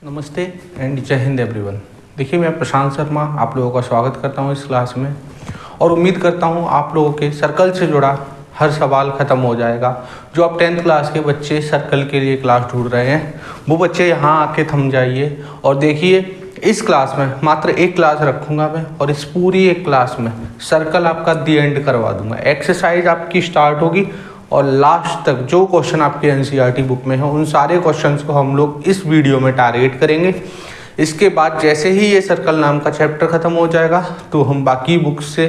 नमस्ते एंड जय हिंद एवरीवन। देखिए, मैं प्रशांत शर्मा आप लोगों का स्वागत करता हूं इस क्लास में और उम्मीद करता हूं आप लोगों के सर्कल से जुड़ा हर सवाल ख़त्म हो जाएगा। जो आप 10th क्लास के बच्चे सर्कल के लिए क्लास ढूंढ रहे हैं वो बच्चे यहां आके थम जाइए और देखिए, इस क्लास में मात्र एक क्लास रखूँगा मैं और इस पूरी एक क्लास में सर्कल आपका दी एंड करवा दूँगा। एक्सरसाइज आपकी स्टार्ट होगी और लास्ट तक जो क्वेश्चन आपके एनसीईआरटी बुक में है उन सारे क्वेश्चंस को हम लोग इस वीडियो में टारगेट करेंगे। इसके बाद जैसे ही ये सर्कल नाम का चैप्टर ख़त्म हो जाएगा तो हम बाकी बुक्स से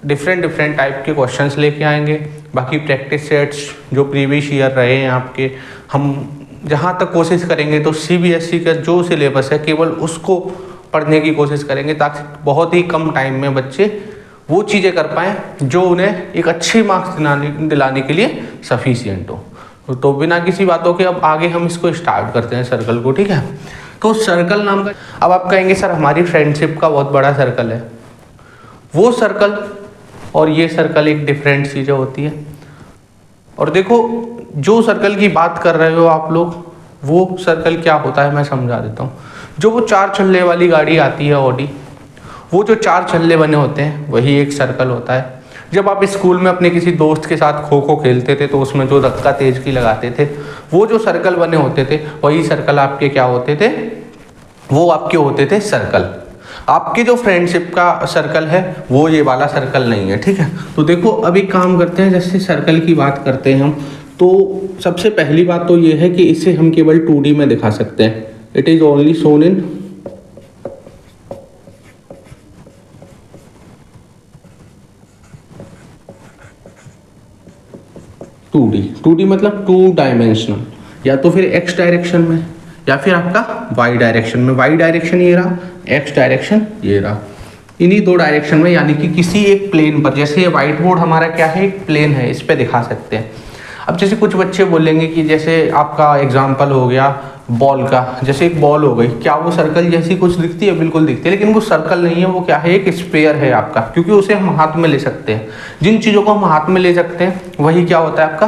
डिफरेंट टाइप के क्वेश्चंस लेके आएंगे। बाकी प्रैक्टिस सेट्स जो प्रीवियस ईयर रहे हैं आपके, हम जहाँ तक कोशिश करेंगे तो सीबीएसई का जो सिलेबस है केवल उसको पढ़ने की कोशिश करेंगे ताकि बहुत ही कम टाइम में बच्चे वो चीज़ें कर पाएँ जो उन्हें एक अच्छे मार्क्स दिलाने के लिए सफिशिएंट हो। तो बिना किसी बातों के अब आगे हम इसको स्टार्ट करते हैं सर्कल को, ठीक है। तो सर्कल नाम का, अब आप कहेंगे सर हमारी फ्रेंडशिप का बहुत बड़ा सर्कल है। वो सर्कल और ये सर्कल एक डिफरेंट चीज़ें होती है। और देखो, जो सर्कल की बात कर रहे हो आप लोग, वो सर्कल क्या होता है मैं समझा देता हूँ। जो वो 4 छल्ले वाली गाड़ी आती है ऑडी, वो जो 4 छल्ले बने होते हैं वही एक सर्कल होता है। जब आप स्कूल में अपने किसी दोस्त के साथ खो खो खेलते थे तो उसमें जो धक्का तेज की लगाते थे, वो जो सर्कल बने होते थे वही सर्कल आपके क्या होते थे, वो आपके होते थे सर्कल। आपके जो फ्रेंडशिप का सर्कल है वो ये वाला सर्कल नहीं है, ठीक है। तो देखो, अभी काम करते हैं, जैसे सर्कल की बात करते हैं हम, तो सबसे पहली बात तो ये है कि इसे हम केवल 2D में दिखा सकते हैं। It is only shown in 2D मतलब 2 डायमेंशनल, या तो फिर x डायरेक्शन में या फिर आपका y डायरेक्शन में। y डायरेक्शन ये रहा, x डायरेक्शन ये रहा, इन्हीं 2 डायरेक्शन में, यानी कि किसी एक प्लेन पर। जैसे ये व्हाइट बोर्ड हमारा क्या है, एक प्लेन है, इस पे दिखा सकते हैं। अब जैसे कुछ बच्चे बोलेंगे कि जैसे आपका एग्जाम्पल हो गया बॉल का, जैसे एक बॉल हो गई, क्या वो सर्कल जैसी कुछ दिखती है? बिल्कुल दिखती है, लेकिन वो सर्कल नहीं है, वो क्या है, एक स्फीयर है आपका, क्योंकि उसे हम हाथ में ले सकते हैं। जिन चीज़ों को हम हाथ में ले सकते हैं वही क्या होता है आपका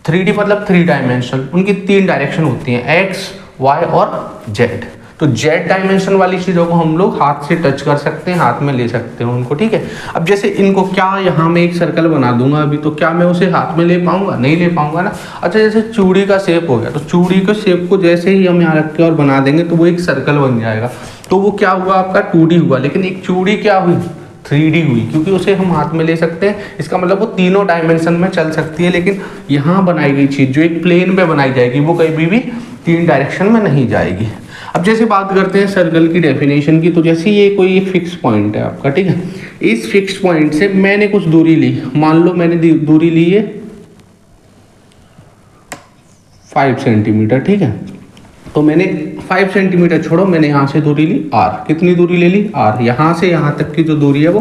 3D मतलब 3 डायमेंशनल। उनकी 3 डायरेक्शन होती हैं, एक्स, वाई और जेड। तो जेड डायमेंशन वाली चीज़ों को हम लोग हाथ से टच कर सकते हैं, हाथ में ले सकते हैं उनको, ठीक है। अब जैसे इनको क्या यहाँ मैं एक सर्कल बना दूंगा अभी, तो क्या मैं उसे हाथ में ले पाऊंगा? नहीं ले पाऊंगा ना। अच्छा, जैसे चूड़ी का शेप हो गया, तो चूड़ी के शेप को जैसे ही हम यहाँ रख के और बना देंगे तो वो एक सर्कल बन जाएगा। तो वो क्या हुआ आपका 2D हुआ, लेकिन एक चूड़ी क्या हुई 3D हुई, क्योंकि उसे हम हाथ में ले सकते हैं। इसका मतलब वो तीनों डायमेंशन में चल सकती है, लेकिन यहाँ बनाई गई चीज़ जो एक प्लेन पे बनाई जाएगी वो कभी भी 3 डायरेक्शन में नहीं जाएगी। अब जैसे बात करते हैं सर्कल की डेफिनेशन की, तो जैसे ये कोई एक फिक्स पॉइंट है आपका, ठीक है। इस फिक्स पॉइंट से मैंने कुछ दूरी ली, मान लो मैंने दूरी ली है 5 सेंटीमीटर, ठीक है। तो मैंने 5 सेंटीमीटर छोड़ो, मैंने यहाँ से दूरी ली r। कितनी दूरी ले ली? r। यहाँ से यहाँ तक की जो दूरी है वो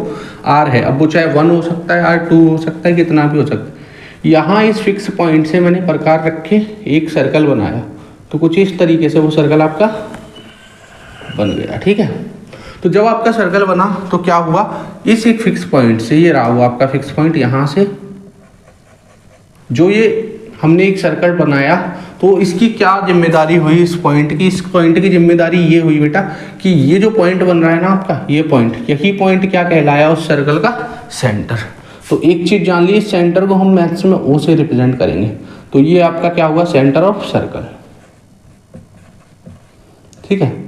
r है। अब वो चाहे 1 हो सकता है, r 2 हो सकता है, कितना भी हो सकता है। यहाँ इस फिक्स पॉइंट से मैंने प्रकार रखे एक सर्कल बनाया, तो कुछ इस तरीके से वो सर्कल आपका बन गया, ठीक है। तो जब आपका सर्कल बना तो क्या हुआ, इस एक फिक्स पॉइंट से, ये रहा हुआ आपका फिक्स पॉइंट, यहाँ से जो ये हमने एक सर्कल बनाया, तो इसकी क्या जिम्मेदारी हुई इस पॉइंट की? इस पॉइंट की जिम्मेदारी ये हुई बेटा कि ये जो पॉइंट बन रहा है ना आपका, ये पॉइंट, यही पॉइंट क्या कहलाया उस सर्कल का? सेंटर। तो एक चीज जान ली, इस सेंटर को हम मैथ्स में O से रिप्रेजेंट करेंगे, तो ये आपका क्या हुआ, सेंटर ऑफ सर्कल, ठीक है।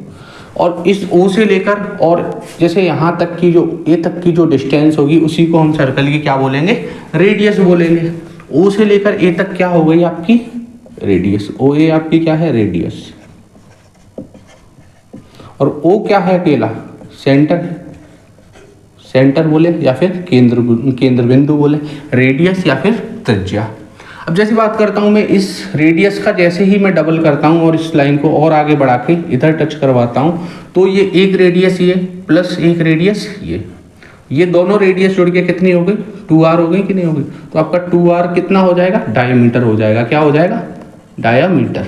और इस O से लेकर और जैसे यहाँ तक की जो A तक की जो डिस्टेंस होगी उसी को हम सर्कल की क्या बोलेंगे? रेडियस बोलेंगे। O से लेकर A तक क्या हो गई आपकी? रेडियस। OA आपकी क्या है? रेडियस। और O क्या है अकेला? सेंटर। सेंटर बोले या फिर केंद्र बिंदु बोले, रेडियस या फिर त्रिज्या। अब जैसी बात करता हूँ मैं इस रेडियस का, जैसे ही मैं डबल करता हूँ और इस लाइन को और आगे बढ़ा के इधर टच करवाता हूँ, तो ये एक रेडियस ये प्लस एक रेडियस ये दोनों रेडियस जुड़ के कितनी हो गई? 2r हो गई कि नहीं हो गई? तो आपका 2r कितना हो जाएगा? डायमीटर हो जाएगा। क्या हो जाएगा? डायमीटर।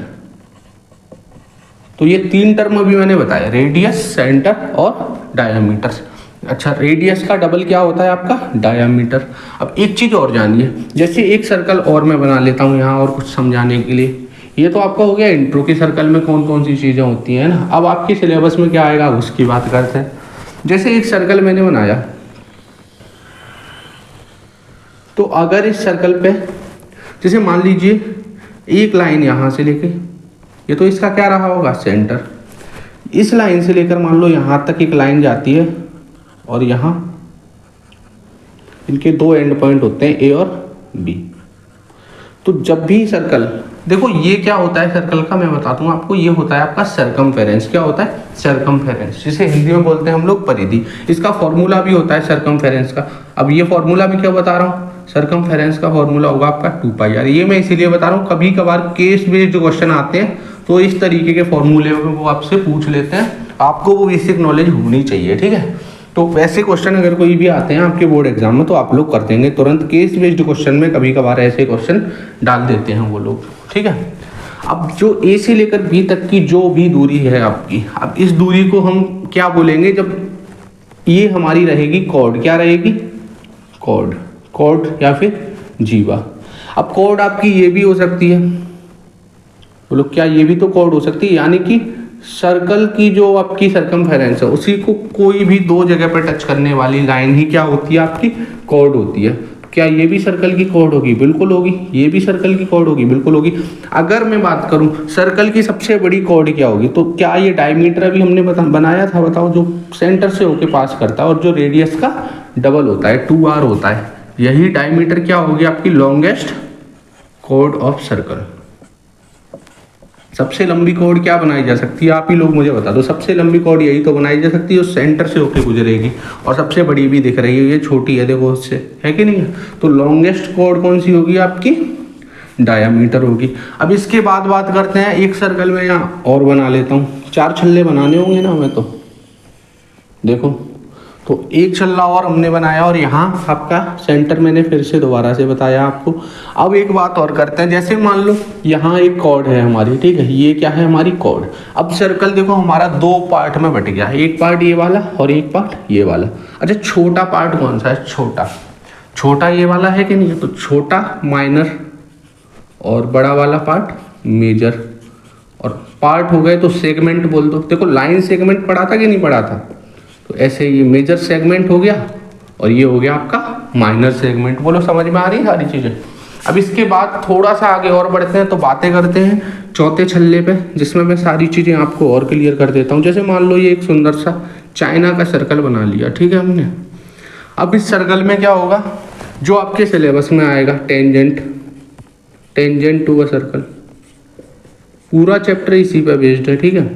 तो ये 3 टर्म अभी मैंने बताया, रेडियस, सेंटर और डायमीटर। अच्छा, रेडियस का डबल क्या होता है आपका? डायमीटर। अब एक चीज़ और जानिए, जैसे एक सर्कल और मैं बना लेता हूँ यहाँ और कुछ समझाने के लिए। ये तो आपका हो गया इंट्रो की सर्कल में कौन कौन सी चीज़ें होती हैं ना। अब आपके सिलेबस में क्या आएगा उसकी बात करते हैं। जैसे एक सर्कल मैंने बनाया, तो अगर इस सर्कल पे जैसे मान लीजिए एक लाइन यहाँ से लेके, ये तो इसका क्या रहा होगा सेंटर, इस लाइन से लेकर मान लो यहाँ तक एक लाइन जाती है और यहाँ इनके दो एंड पॉइंट होते हैं ए और बी। तो जब भी सर्कल, देखो ये क्या होता है सर्कल का मैं बताता हूँ आपको, ये होता है आपका सर्कमफेरेंस। क्या होता है सर्कमफेरेंस, जिसे हिंदी में बोलते हैं हम लोग परिधि। इसका फॉर्मूला भी होता है सर्कमफेरेंस का। अब ये फॉर्मूला मैं क्या बता रहा हूँ, सर्कमफेरेंस का फॉर्मूला होगा आपका 2 पाई। ये मैं इसीलिए बता रहा हूँ, कभी कभार केस बेस्ड जो क्वेश्चन आते हैं तो इस तरीके के फॉर्मूले में वो आपसे पूछ लेते हैं, आपको वो बेसिक नॉलेज होनी चाहिए, ठीक है। तो वैसे क्वेश्चन अगर कोई भी आते हैं आपके बोर्ड एग्जाम में तो आप लोग कर देंगे तुरंत। केस बेस्ड क्वेश्चन में कभी कभार ऐसे क्वेश्चन डाल देते हैं वो लोग, ठीक है। अब जो ए से लेकर बी तक की जो भी दूरी है आपकी, अब इस दूरी को हम क्या बोलेंगे, जब ये हमारी रहेगी कॉर्ड, क्या रहेगी कॉर्ड, कॉर्ड या फिर जीवा। अब कॉर्ड आपकी ये भी हो सकती है, बोलो क्या ये भी तो कॉर्ड हो सकती है, यानी कि सर्कल की जो आपकी सर्कमफेरेंस है उसी को कोई भी दो जगह पर टच करने वाली लाइन ही क्या होती है आपकी कॉर्ड होती है। क्या ये भी सर्कल की कॉर्ड होगी, बिल्कुल होगी। ये भी सर्कल की कॉर्ड होगी, बिल्कुल होगी। अगर मैं बात करूं सर्कल की सबसे बड़ी कॉर्ड क्या होगी, तो क्या ये डायमीटर अभी हमने बनाया था, बताओ, जो सेंटर से होके पास करता है और जो रेडियस का डबल होता है 2r होता है, यही डायमीटर क्या होगी आपकी लॉन्गेस्ट कॉर्ड ऑफ सर्कल। सबसे लंबी कॉर्ड क्या बनाई जा सकती है, आप ही लोग मुझे बता दो। सबसे लंबी कॉर्ड यही तो बनाई जा सकती है, जो सेंटर से होके गुजरेगी और सबसे बड़ी भी दिख रही है, ये छोटी है देखो उससे, है कि नहीं है। तो लॉन्गेस्ट कॉर्ड कौन सी होगी आपकी, डायमीटर होगी। अब इसके बाद बात करते हैं, एक सर्कल में यहाँ और बना लेता हूँ, 4 छल्ले बनाने होंगे ना मैं, तो देखो तो एक छल्ला और हमने बनाया और यहाँ आपका सेंटर मैंने फिर से दोबारा से बताया आपको। अब एक बात और करते हैं, जैसे मान लो यहाँ एक कॉर्ड है हमारी, ठीक है, ये क्या है हमारी कॉर्ड। अब सर्कल देखो हमारा 2 पार्ट में बट गया, एक पार्ट ये वाला और एक पार्ट ये वाला। अच्छा छोटा पार्ट कौन सा है, छोटा, छोटा ये वाला है कि नहीं है, तो छोटा माइनर और बड़ा वाला पार्ट मेजर। और पार्ट हो गए तो सेगमेंट बोल दो। देखो लाइन सेगमेंट पढ़ा था कि नहीं पढ़ा था, तो ऐसे ये मेजर सेगमेंट हो गया और ये हो गया आपका माइनर सेगमेंट। बोलो समझ में आ रही है सारी चीज़ें। अब इसके बाद थोड़ा सा आगे और बढ़ते हैं, तो बातें करते हैं चौथे छल्ले पे, जिसमें मैं सारी चीज़ें आपको और क्लियर कर देता हूँ। जैसे मान लो ये एक सुंदर सा चाइना का सर्कल बना लिया, ठीक है हमने। अब इस सर्कल में क्या होगा, जो आपके सिलेबस में आएगा tangent, tangent to a circle, पूरा चैप्टर इसी पे बेस्ड है, ठीक है।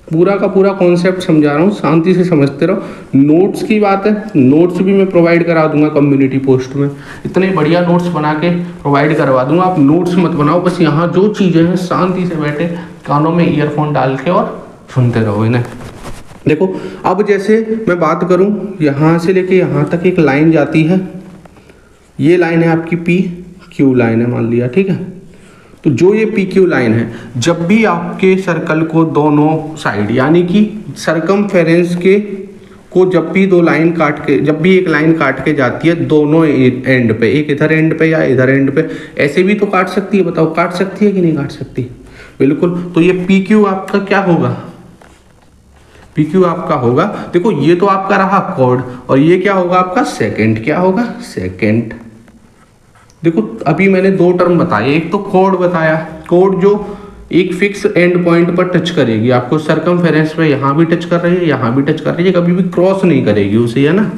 पूरा का पूरा कॉन्सेप्ट समझा रहा हूँ, शांति से समझते रहो। नोट्स की बात है, नोट्स भी मैं प्रोवाइड करा दूंगा कम्युनिटी पोस्ट में, इतने बढ़िया नोट्स बना के प्रोवाइड करवा दूंगा। आप नोट्स मत बनाओ, बस यहाँ जो चीज़ें हैं शांति से बैठे कानों में ईयरफोन डाल के और सुनते रहो इन्हें। देखो अब जैसे मैं बात करूँ, यहाँ से लेके यहाँ तक एक लाइन जाती है, ये लाइन है आपकी PQ लाइन है मान लिया, ठीक है। तो जो ये PQ लाइन है, जब भी आपके सर्कल को दोनों साइड यानी कि सर्कमफेरेंस के को जब भी दो लाइन काट के, जब भी एक लाइन काट के जाती है दोनों एंड पे, एक इधर एंड पे या इधर एंड पे, ऐसे भी तो काट सकती है, बताओ काट सकती है कि नहीं काट सकती, बिल्कुल। तो ये PQ आपका क्या होगा, PQ आपका होगा, देखो ये तो आपका रहा कॉर्ड और ये क्या होगा आपका सेकेंड, क्या होगा सेकेंड। देखो अभी मैंने 2 टर्म बताए, एक तो कॉर्ड बताया, कॉर्ड जो एक फिक्स एंड पॉइंट पर टच करेगी आपको, सर्कमफेरेंस पे यहाँ भी टच कर रही है, यहाँ भी टच कर रही है, कभी भी क्रॉस नहीं करेगी उसे, है ना।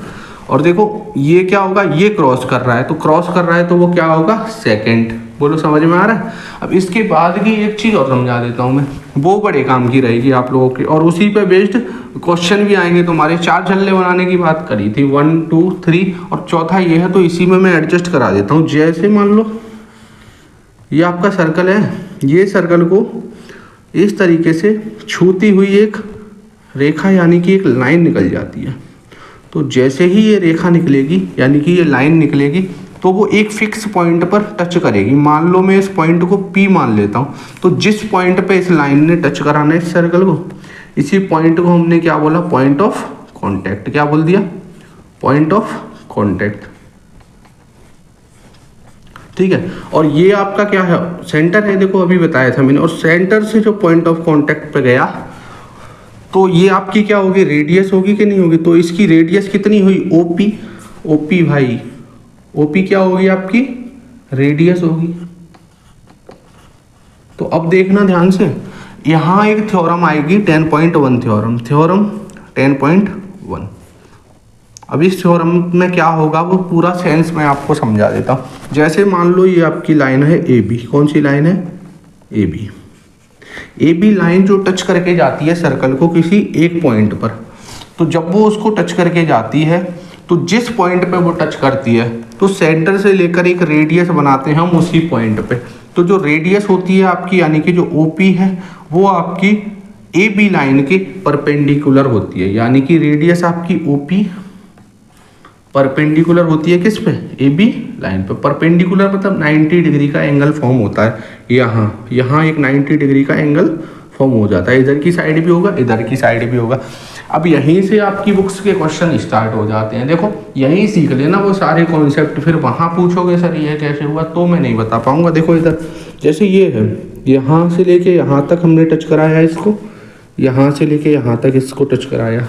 और देखो ये क्या होगा, ये क्रॉस कर रहा है, तो क्रॉस कर रहा है तो वो क्या होगा सेकंड। बोलो समझ में आ रहा है। अब इसके बाद की एक चीज़ और समझा देता हूँ मैं, वो बड़े काम की रहेगी आप लोगों के, और उसी पे बेस्ड क्वेश्चन भी आएंगे तुम्हारे। 4 छल्ले बनाने की बात करी थी, 1 2 3 और चौथा ये है, तो इसी में मैं एडजस्ट करा देता हूँ। जैसे मान लो ये आपका सर्कल है, ये सर्कल को इस तरीके से छूती हुई एक रेखा यानी कि एक लाइन निकल जाती है। तो जैसे ही ये रेखा निकलेगी यानी कि ये लाइन निकलेगी, तो वो एक फिक्स पॉइंट पर टच करेगी। मान लो मैं इस पॉइंट को P मान लेता हूँ, तो जिस पॉइंट पे इस लाइन ने टच कराना है इस सर्कल को, इसी पॉइंट को हमने क्या बोला, पॉइंट ऑफ कांटेक्ट। क्या बोल दिया, पॉइंट ऑफ कांटेक्ट। ठीक है। और ये आपका क्या है, सेंटर है, देखो अभी बताया था मैंने। और सेंटर से जो पॉइंट ऑफ कांटेक्ट पे गया तो ये आपकी क्या होगी, रेडियस होगी कि नहीं होगी। तो इसकी रेडियस कितनी हुई, ओपी। ओपी भाई, ओपी क्या होगी आपकी, रेडियस होगी। तो अब देखना ध्यान से, यहाँ एक थ्योरम आएगी 10.1 थ्योरम, थ्योरम 10.1। अब इस थ्योरम में क्या होगा वो पूरा सेंस मैं आपको समझा देता हूँ। जैसे मान लो ये आपकी लाइन है ए बी, कौन सी लाइन है, A B. A B line जो टच करके जाती है सर्कल को किसी एक पॉइंट पर, तो जब वो उसको टच करके जाती है तो जिस पॉइंट पे वो टच करती है तो सेंटर से लेकर एक रेडियस बनाते हैं हम उसी पॉइंट पे। तो जो रेडियस होती है आपकी, यानी कि जो ओपी है, वो आपकी ए बी लाइन के परपेंडिकुलर होती है। यानी कि रेडियस आपकी ओपी परपेंडिकुलर होती है किस पे, ए बी लाइन पे। परपेंडिकुलर मतलब 90 डिग्री का एंगल फॉर्म होता है। यहाँ एक 90 डिग्री का एंगल फॉर्म हो जाता है, इधर की साइड भी होगा, इधर की साइड भी होगा। अब यहीं से आपकी बुक्स के क्वेश्चन स्टार्ट हो जाते हैं। देखो यहीं सीख लेना वो सारे कॉन्सेप्ट, फिर वहाँ पूछोगे सर ये कैसे हुआ तो मैं नहीं बता पाऊंगा। देखो इधर जैसे ये है, यहाँ से लेके यहाँ तक हमने टच कराया इसको, यहाँ से लेके यहाँ तक इसको टच कराया।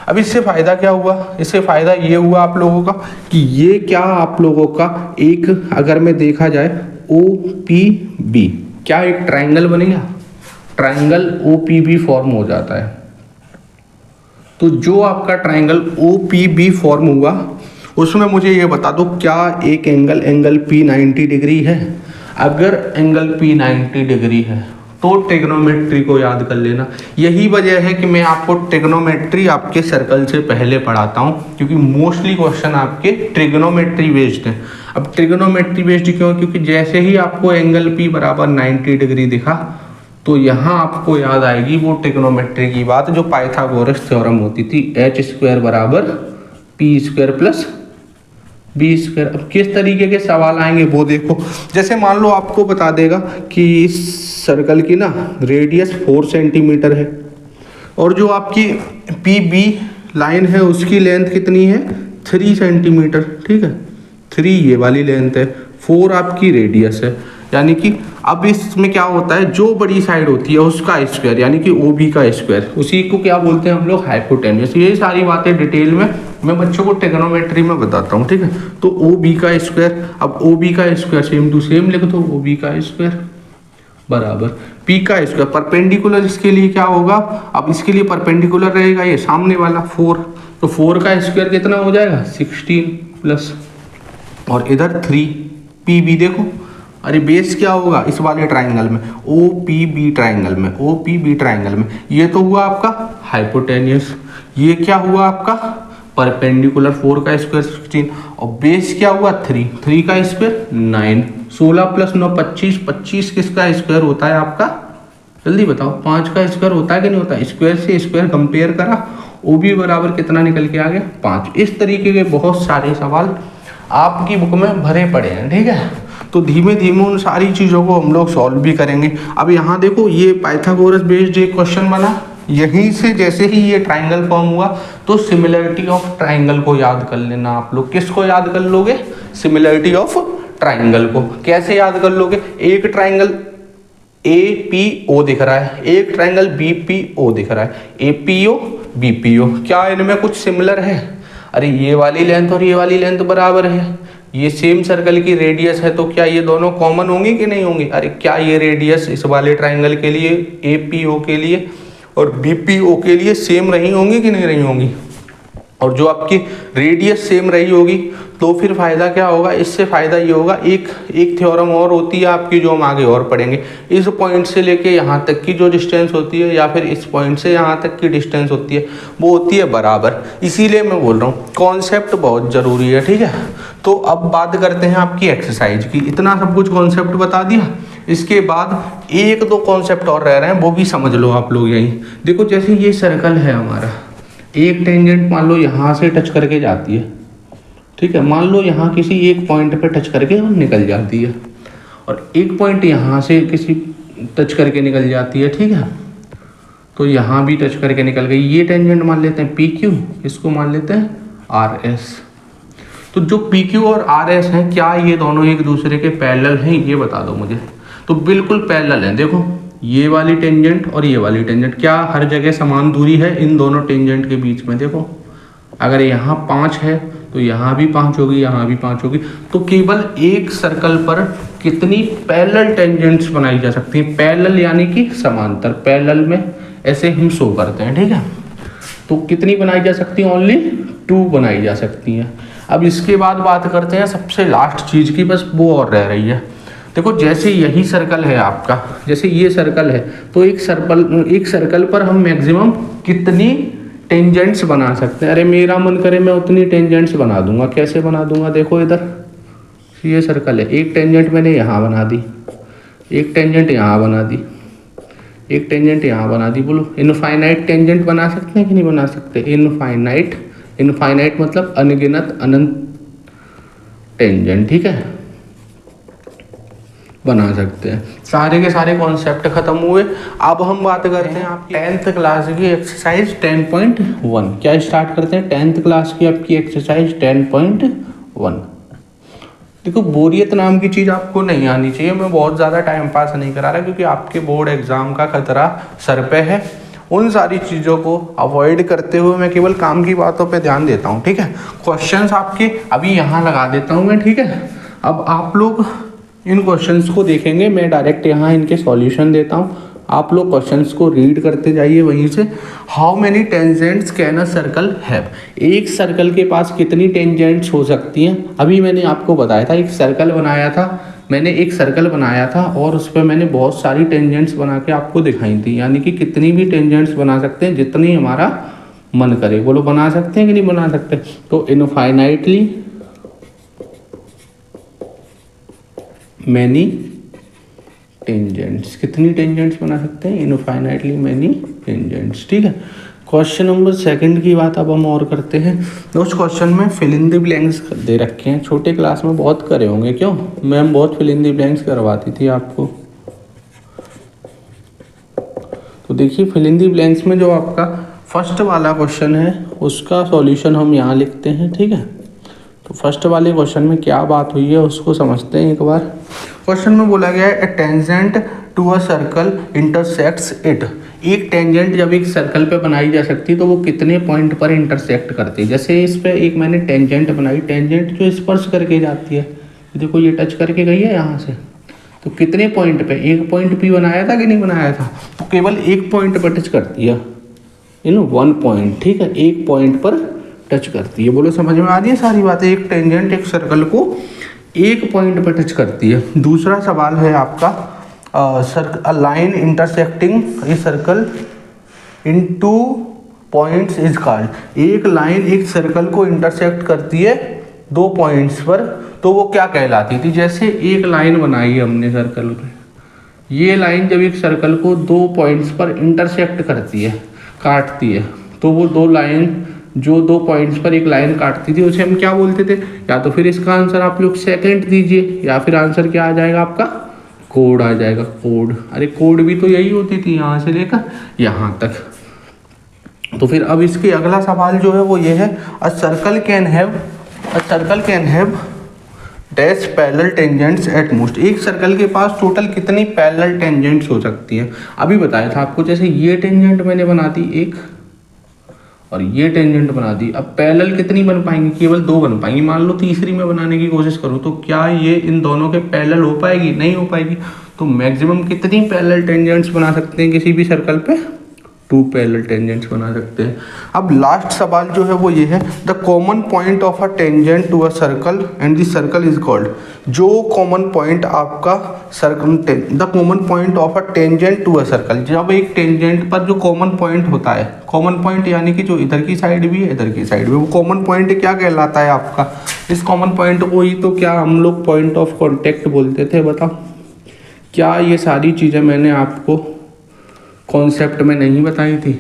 अब इससे फ़ायदा क्या हुआ, इससे फ़ायदा ये हुआ आप लोगों का कि ये क्या आप लोगों का एक, अगर मैं देखा जाए ओ पी बी, क्या एक ट्राइंगल बनेगा, triangle O P B form हो जाता है। तो जो आपका triangle O P B form हुआ उसमें मुझे ये बता दो क्या एक एंगल पी 90 डिग्री है। अगर एंगल पी 90 डिग्री है तो ट्रिग्नोमेट्री को याद कर लेना। यही वजह है कि मैं आपको ट्रिग्नोमेट्री आपके सर्कल से पहले पढ़ाता हूँ, क्योंकि मोस्टली क्वेश्चन आपके ट्रिग्नोमेट्री बेस्ड हैं। अब ट्रिग्नोमेट्री बेस्ड क्यों, क्योंकि जैसे ही आपको एंगल पी बराबर 90 डिग्री दिखा तो यहाँ आपको याद आएगी वो ट्रिग्नोमेट्री की बात जो पाइथागोरस थ्योरम होती थी, एच स्क्वायर बराबर P square plus B square. अब किस तरीके के सवाल आएंगे वो देखो। जैसे मान लो आपको बता देगा कि इस सर्कल की ना रेडियस 4 सेंटीमीटर है और जो आपकी पी बी लाइन है उसकी लेंथ कितनी है, 3 सेंटीमीटर। ठीक है, 3 ये वाली लेंथ है, 4 आपकी रेडियस है। यानी कि अब इसमें क्या होता है, जो बड़ी साइड होती है उसका स्क्वायर, यानी कि ओ बी का स्क्वायर, उसी को क्या बोलते हैं हम लोग, हाइपोटेन्यूस। ये सारी बातें डिटेल में मैं बच्चों को ट्रिग्नोमेट्री में बताता हूँ। ठीक है, तो ओ बी का स्क्वायर, अब ओ बी का स्क्वायर सेम टू सेम लिख दो, ओ बी का स्क्वायर बराबर पी का स्क्वायर। परपेंडिकुलर इसके लिए क्या होगा, अब इसके लिए परपेंडिकुलर रहेगा ये सामने वाला 4, तो 4 का स्क्वायर कितना हो जाएगा 16 प्लस, और इधर 3 पी बी। देखो अरे बेस क्या होगा इस वाले ट्राइंगल में, ओ पी बी ट्राइंगल में, ओ पी बी ट्राइंगल में ये तो हुआ आपका हाइपोटेन्यूस, ये क्या हुआ आपका परपेंडिकुलर, 4 का स्क्वायर 16, और बेस क्या हुआ 3 का स्क्वायर 9, 16 प्लस 9 25, 25 किसका स्क्वायर होता है आपका, जल्दी बताओ, 5 का स्क्वायर होता है कि नहीं होता। स्क्वायर से स्क्वायर कंपेयर करा, ओ बी बराबर कितना निकल के आ गया 5। इस तरीके के बहुत सारे सवाल आपकी बुक में भरे पड़े हैं। ठीक है, तो धीमे धीमे उन सारी चीज़ों को हम लोग सॉल्व भी करेंगे। अब यहाँ देखो ये पाइथागोरस बेस्ड एक क्वेश्चन बना, यहीं से जैसे ही ये ट्राइंगल फॉर्म हुआ तो सिमिलरिटी ऑफ ट्राइंगल को याद कर लेना आप लोग। किसको याद कर लोगे, सिमिलरिटी ऑफ ट्राइंगल को। कैसे याद कर लोगे, एक ट्राइंगल ए पी ओ दिख रहा है, एक ट्राइंगल बी पी ओ दिख रहा है, A P O B P O, क्या इनमें कुछ सिमिलर है, अरे ये वाली लेंथ और ये वाली लेंथ बराबर है, ये सेम सर्कल की रेडियस है, तो क्या ये दोनों कॉमन होंगे कि नहीं होंगे। अरे क्या ये रेडियस इस वाले ट्राइंगल के लिए ए पी ओ के लिए और बी पी ओ के लिए सेम रही होंगी कि नहीं रही होंगी, और जो आपकी रेडियस सेम रही होगी तो फिर फ़ायदा क्या होगा, इससे फ़ायदा ये होगा, एक थ्योरम और होती है आपकी जो हम आगे और पढ़ेंगे। इस पॉइंट से लेके यहाँ तक की जो डिस्टेंस होती है या फिर इस पॉइंट से यहाँ तक की डिस्टेंस होती है वो होती है बराबर। इसीलिए मैं बोल रहा हूँ कॉन्सेप्ट बहुत ज़रूरी है। ठीक है, तो अब बात करते हैं आपकी एक्सरसाइज की। इतना सब कुछ कॉन्सेप्ट बता दिया, इसके बाद एक दो कॉन्सेप्ट और रह रहे हैं वो भी समझ लो आप लोग। यहीं देखो, जैसे ये सर्कल है हमारा, एक टेंजेंट मान लो यहाँ से टच करके जाती है। ठीक है, मान लो यहाँ किसी एक पॉइंट पे टच करके और निकल जाती है, और एक पॉइंट यहाँ से किसी टच करके निकल जाती है। ठीक है, तो यहाँ भी टच करके निकल गई। ये टेंजेंट मान लेते हैं पी क्यू, इसको मान लेते हैं आर एस। तो जो पी क्यू और आर एस हैं, क्या ये दोनों एक दूसरे के पैरेलल हैं, ये बता दो मुझे। तो बिल्कुल पैरेलल हैं। देखो ये वाली टेंजेंट और ये वाली टेंजेंट, क्या हर जगह समान दूरी है इन दोनों टेंजेंट के बीच में। देखो अगर यहाँ 5 है तो यहाँ भी 5 होगी, यहाँ भी 5 होगी। तो केवल एक सर्कल पर कितनी पैरेलल टेंजेंट्स बनाई जा सकती हैं? पैरेलल यानी कि समांतर, पैरेलल में ऐसे हम शो करते हैं, ठीक है। तो कितनी बनाई जा सकती है? ओनली 2 बनाई जा सकती हैं। अब इसके बाद बात करते हैं सबसे लास्ट चीज़ की, बस वो और रह रही है। देखो जैसे यही सर्कल है आपका, जैसे ये सर्कल है, तो एक सर्कल पर हम मैक्सिमम कितनी टेंजेंट्स बना सकते हैं? अरे मेरा मन करे मैं उतनी टेंजेंट्स बना दूंगा। कैसे बना दूंगा? देखो इधर ये सर्कल है, एक टेंजेंट मैंने यहाँ बना दी, एक टेंजेंट यहाँ बना दी, एक टेंजेंट यहाँ बना दी। बोलो इनफाइनाइट टेंजेंट बना सकते हैं कि नहीं बना सकते? इनफाइनाइट मतलब अनगिनत, अनंत टेंजेंट, ठीक है, बना सकते हैं। सारे के सारे कॉन्सेप्ट खत्म हुए। अब हम बात करते हैं आपकी 10th क्लास की एक्सरसाइज 10.1। क्या स्टार्ट करते हैं? 10th क्लास की आपकी एक्सरसाइज 10.1। देखो बोरियत नाम की चीज़ आपको नहीं आनी चाहिए। मैं बहुत ज़्यादा टाइम पास नहीं करा रहा क्योंकि आपके बोर्ड एग्जाम का खतरा सर पे है। उन सारी चीज़ों को अवॉइड करते हुए मैं केवल काम की बातों पे ध्यान देता हूँ, ठीक है। क्वेश्चंस आपके अभी यहाँ लगा देता हूँ मैं, ठीक है। अब आप लोग इन क्वेश्चंस को देखेंगे, मैं डायरेक्ट यहाँ इनके सॉल्यूशन देता हूँ। आप लोग क्वेश्चंस को रीड करते जाइए वहीं से। How many tangents can a circle have? एक सर्कल के पास कितनी टेंजेंट्स हो सकती हैं? अभी मैंने आपको बताया था, एक सर्कल बनाया था मैंने, एक सर्कल बनाया था और उस पर मैंने बहुत सारी टेंजेंट्स बना के आपको दिखाई थी। यानी कि कितनी भी टेंजेंट्स बना सकते हैं जितनी हमारा मन करे। बोलो बना सकते हैं कि नहीं बना सकते? तो इनफाइनाइटली मैनी टेंजेंट्स, कितनी टेंजेंट्स बना सकते हैं? इनफाइनाइटली मैनी टेंजेंट्स, ठीक है। क्वेश्चन नंबर 2 की बात अब हम और करते हैं। उस क्वेश्चन में फिल इन द ब्लैंक्स दे रखे हैं। छोटे क्लास में बहुत करे होंगे, क्यों? मैम बहुत फिल इन द ब्लैंक्स करवाती थी आपको। तो देखिए फिल इन द ब्लैंक्स में जो आपका फर्स्ट वाला क्वेश्चन है उसका सॉल्यूशन हम यहाँ लिखते हैं, ठीक है। तो फर्स्ट वाले क्वेश्चन में क्या बात हुई है उसको समझते हैं एक बार। क्वेश्चन में बोला गया है a tangent to a circle intersects it. एक टेंजेंट जब एक सर्कल पे बनाई जा सकती है तो वो कितने पॉइंट पर इंटरसेक्ट करती है? जैसे इस पे एक मैंने टेंजेंट बनाई, टेंजेंट जो स्पर्श करके जाती है, देखो ये टच करके गई है यहाँ से, तो कितने पॉइंट पे? एक पॉइंट भी बनाया था कि नहीं बनाया था? तो केवल एक पॉइंट पर टच करती है, इन 1 पॉइंट, ठीक है, एक पॉइंट पर टच करती है। बोलो समझ में आ रही है सारी बातें? एक टेंजेंट एक सर्कल को एक पॉइंट पर टच करती है। दूसरा सवाल है आपका a line intersecting a circle in 2 points is called. एक लाइन एक सर्कल को इंटरसेक्ट करती है 2 पॉइंट्स पर, तो वो क्या कहलाती थी? जैसे एक लाइन बनाई है हमने सर्कल पे, ये लाइन जब एक सर्कल को 2 पॉइंट्स पर इंटरसेक्ट करती है, काटती है, तो वो 2 लाइन जो 2 पॉइंट्स पर एक लाइन काटती थी उसे हम क्या बोलते थे? या तो फिर इसका आंसर आप लोग सेकंड दीजिए, या फिर आंसर क्या आ जाएगा आपका? कोड आ जाएगा, कोड। अरे कोड भी तो यही होती थी, यहाँ से लेकर यहाँ तक। तो फिर अब इसके अगला सवाल जो है वो ये है, a circle can have dash parallel tangents at most. एक सर्कल के पास टोटल कितनी पैरेलल टेंजेंट्स हो सकती हैं? अभी बताया था आपको, जैसे ये टेंजेंट मैंने बना दी एक और ये टेंजेंट बना दी। अब पैरेलल कितनी बन पाएंगी? केवल 2 बन पाएंगी। मान लो तीसरी में बनाने की कोशिश करूँ तो क्या ये इन दोनों के पैरेलल हो पाएगी? नहीं हो पाएगी। तो मैक्सिमम कितनी पैरेलल टेंजेंट्स बना सकते हैं किसी भी सर्कल पे? 2 पैरेलल टेंजेंट्स बना सकते हैं। अब लास्ट सवाल जो है वो ये है, the common point of a tangent to a circle and the circle is called. जो कॉमन पॉइंट आपका circle, the common point of a tangent to a circle, जब एक टेंजेंट पर जो कॉमन पॉइंट होता है, कॉमन पॉइंट यानी कि जो इधर की साइड भी है इधर की साइड भी, वो कॉमन पॉइंट क्या कहलाता है आपका? इस कॉमन पॉइंट को ही तो क्या हम लोग पॉइंट ऑफ कॉन्टेक्ट बोलते थे? बताओ, क्या ये सारी चीज़ें मैंने आपको कॉन्सेप्ट में नहीं बताई थी?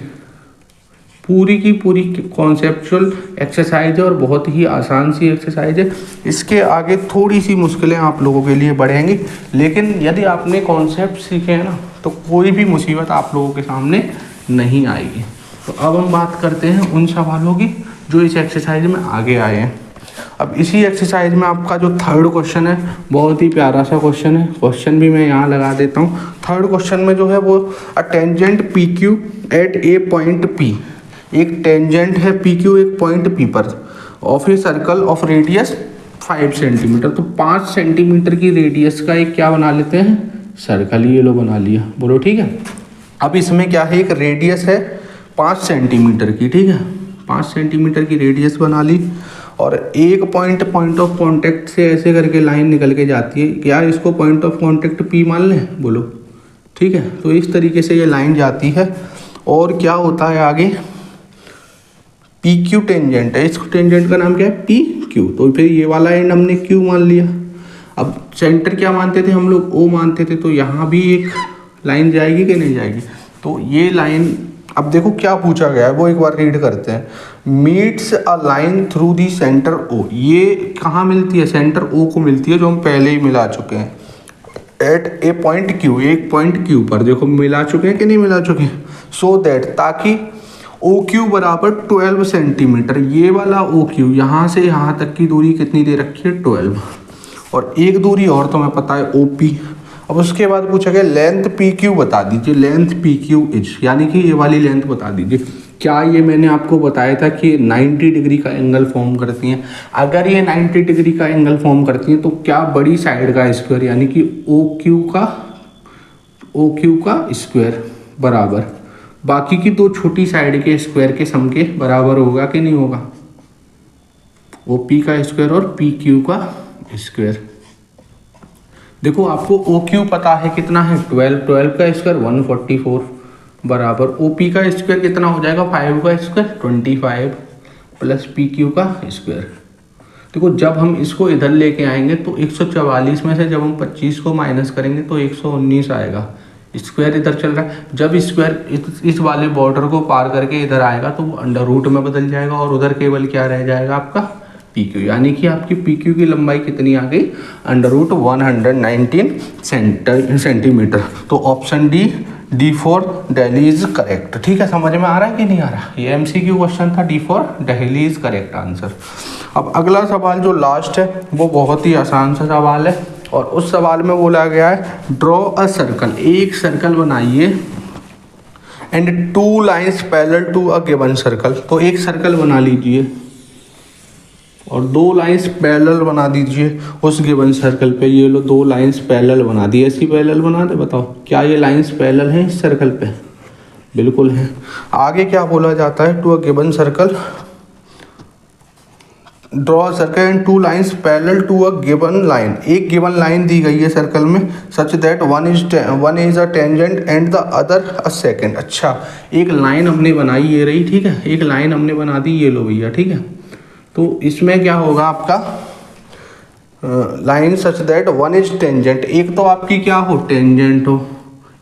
पूरी की पूरी कॉन्सेप्चुअल एक्सरसाइज है और बहुत ही आसान सी एक्सरसाइज है। इसके आगे थोड़ी सी मुश्किलें आप लोगों के लिए बढ़ेंगी, लेकिन यदि आपने कॉन्सेप्ट सीखे हैं ना तो कोई भी मुसीबत आप लोगों के सामने नहीं आएगी। तो अब हम बात करते हैं उन सवालों की जो इस एक्सरसाइज में आगे आए हैं। अब इसी एक्सरसाइज में आपका जो थर्ड क्वेश्चन है बहुत ही प्यारा सा क्वेश्चन है, क्वेश्चन भी मैं यहाँ लगा देता हूँ। थर्ड क्वेश्चन में जो है वो a tangent P Q at a point P, एक टेंजेंट है पी क्यू एक पॉइंट पी पर of a circle of radius 5 centimetre. तो 5 सेंटीमीटर की रेडियस का एक क्या बना लेते हैं, सर्कल, ये लो बना लिया, बोलो ठीक है। अब इसमें क्या है, एक रेडियस है 5 सेंटीमीटर की, ठीक है, 5 सेंटीमीटर की रेडियस बना ली और एक पॉइंट ऑफ कांटेक्ट से ऐसे करके लाइन निकल के जाती है। क्या इसको पॉइंट ऑफ कांटेक्ट पी मान लें, बोलो ठीक है। तो इस तरीके से ये लाइन जाती है और क्या होता है आगे, पी क्यू टेंजेंट है, इस टेंजेंट का नाम क्या है, पी क्यू। तो फिर ये वाला एंड हमने क्यू मान लिया। अब सेंटर क्या मानते थे हम लोग, ओ मानते थे, तो यहाँ भी एक लाइन जाएगी कि नहीं जाएगी। तो ये लाइन, अब देखो क्या पूछा गया है वो एक बार रीड करते हैं। Meets a line through the centre O, ये कहाँ मिलती है, सेंटर ओ को मिलती है, जो हम पहले ही मिला चुके हैं। एट ए पॉइंट क्यू, एक पॉइंट क्यू पर देखो मिला चुके हैं कि नहीं मिला चुके हैं। सो दैट, ताकि ओ क्यू बराबर 12 सेंटीमीटर, ये वाला ओ क्यू यहाँ से यहाँ तक की दूरी कितनी दे रखी है, 12, और एक दूरी और तुम्हें पता है ओ पी। अब उसके बाद पूछा गया लेंथ पी क्यू बता दीजिए, लेंथ पी क्यू इज, यानी कि ये वाली लेंथ बता दीजिए। क्या ये मैंने आपको बताया था कि 90 डिग्री का एंगल फॉर्म करती हैं। अगर ये 90 डिग्री का एंगल फॉर्म करती हैं तो क्या बड़ी साइड का स्क्वायर यानी कि ओ क्यू का स्क्वायर बराबर बाकी की दो छोटी साइड के स्क्वायर के सम के बराबर होगा कि नहीं होगा, ओ पी का स्क्वायर और पी क्यू का स्क्वायर। देखो आपको ओ क्यू पता है कितना है, 12 का स्क्वायर 144 बराबर ओ पी का स्क्वायर कितना हो जाएगा, 5 का स्क्वायर 25 प्लस पी क्यू का स्क्वायर। देखो जब हम इसको इधर लेके आएंगे तो 144 में से जब हम 25 को माइनस करेंगे तो 119 आएगा, स्क्वायर इधर चल रहा है। जब स्क्वायर इस वाले बॉर्डर को पार करके इधर आएगा तो वो अंडर रूट में बदल जाएगा और उधर केवल क्या रह जाएगा आपका पी क्यू, यानी कि आपकी पी क्यू की लंबाई कितनी आ गई, अंडर रूट 119 सेंटीमीटर। तो option D for Delhi is correct. ठीक है, समझ में आ रहा है कि नहीं आ रहा, ये एमसीक्यू क्वेश्चन था, D for Delhi is correct answer. अब अगला सवाल जो लास्ट है वो बहुत ही आसान सा सवाल है और उस सवाल में बोला गया है ड्रॉ अ सर्कल, एक सर्कल बनाइए and 2 lines parallel to a given circle. तो एक सर्कल बना लीजिए और 2 लाइन्स पैरेलल बना दीजिए उस गिवन सर्कल पे। ये लो 2 लाइन्स पैरेलल बना दी, ऐसी पैरेलल बना दे, बताओ क्या ये लाइन्स पैरेलल हैं इस सर्कल पे, बिल्कुल है। आगे क्या बोला जाता है, to a given circle draw circle and 2 lines parallel to a given line. एक गिवन लाइन दी गई है सर्कल में such that one is a tangent and the other a secant. अच्छा, एक लाइन हमने बनाई, ये रही, ठीक है, एक लाइन हमने बना दी, ये लो भैया, ठीक है। तो इसमें क्या होगा आपका line such that one is tangent, एक तो आपकी क्या हो, टेंजेंट हो,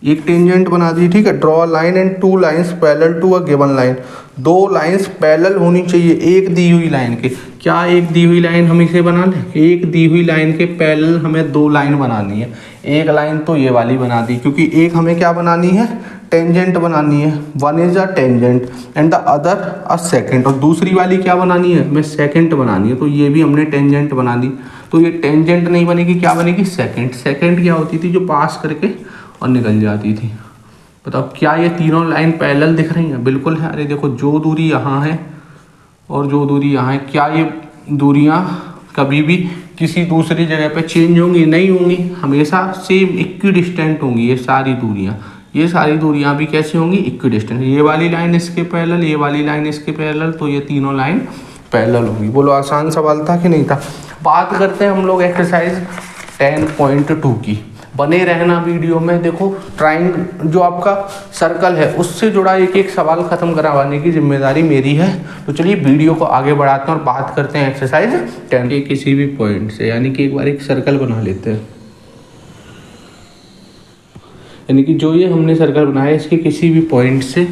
एक टेंजेंट बना दी, ठीक है। Draw line and 2 lines parallel to a given line, 2 lines parallel होनी चाहिए एक दी हुई लाइन के। क्या एक दी हुई लाइन हम इसे बना लें, एक दी हुई लाइन के पैरेलल हमें 2 लाइन बनानी है। एक लाइन तो ये वाली बना दी, क्योंकि एक हमें क्या बनानी है, टेंजेंट बनानी है, one is a tangent and the other a second, और दूसरी वाली क्या बनानी है, हमें सेकेंड बनानी है। तो ये भी हमने टेंजेंट बना दी, तो ये टेंजेंट नहीं बनेगी, क्या बनेगी, सेकेंड। सेकेंड क्या होती थी, जो पास करके और निकल जाती थी। बताओ क्या ये तीनों लाइन पैरेलल दिख रही हैं, बिल्कुल है। अरे देखो जो दूरी यहाँ है और जो दूरी यहाँ है, क्या ये दूरियाँ कभी भी किसी दूसरी जगह पे चेंज होंगी, नहीं होंगी, हमेशा सेम इक्विडिस्टेंट होंगी। ये सारी दूरियाँ भी कैसी होंगी, इक्विडिस्टेंट। ये वाली लाइन इसके पैरेलल, ये वाली लाइन इसके पैरेलल, तो ये तीनों लाइन पैरेलल होंगी। बोलो आसान सवाल था कि नहीं था। बात करते हैं हम लोग एक्सरसाइज 10.2 की। बने रहना वीडियो में। देखो ट्राइंगल जो आपका सर्कल है उससे जुड़ा एक एक सवाल खत्म करवाने की जिम्मेदारी मेरी है। तो चलिए वीडियो को आगे बढ़ाते हैं और बात करते हैं एक्सरसाइज 10 के किसी भी पॉइंट से, यानी कि एक बार एक सर्कल बना लेते हैं। यानी कि जो ये हमने सर्कल बनाया है इसके किसी भी पॉइंट से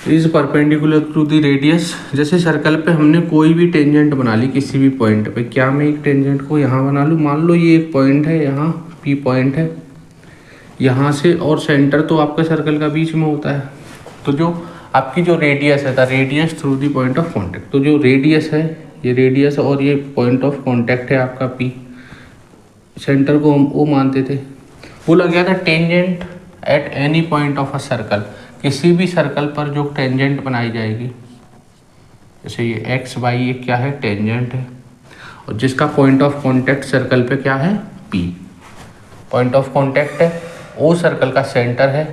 is perpendicular to the radius. जैसे सर्कल पे हमने कोई भी टेंजेंट बना ली किसी भी पॉइंट पे, क्या मैं एक टेंजेंट को यहाँ बना लूँ, मान लो ये एक पॉइंट है, यहाँ पी पॉइंट है, यहाँ से और सेंटर तो आपका सर्कल का बीच में होता है। तो जो आपकी जो रेडियस है, the radius through the point of contact, तो जो रेडियस है ये रेडियस और ये पॉइंट ऑफ कांटेक्ट है आपका P। सेंटर को हम O मानते थे। बोला गया था tangent at any point of a circle, किसी भी सर्कल पर जो टेंजेंट बनाई जाएगी, जैसे ये एक्स वाई, ये क्या है, टेंजेंट है, और जिसका पॉइंट ऑफ कांटेक्ट सर्कल पे क्या है, P। पॉइंट ऑफ कांटेक्ट है, O सर्कल का सेंटर है,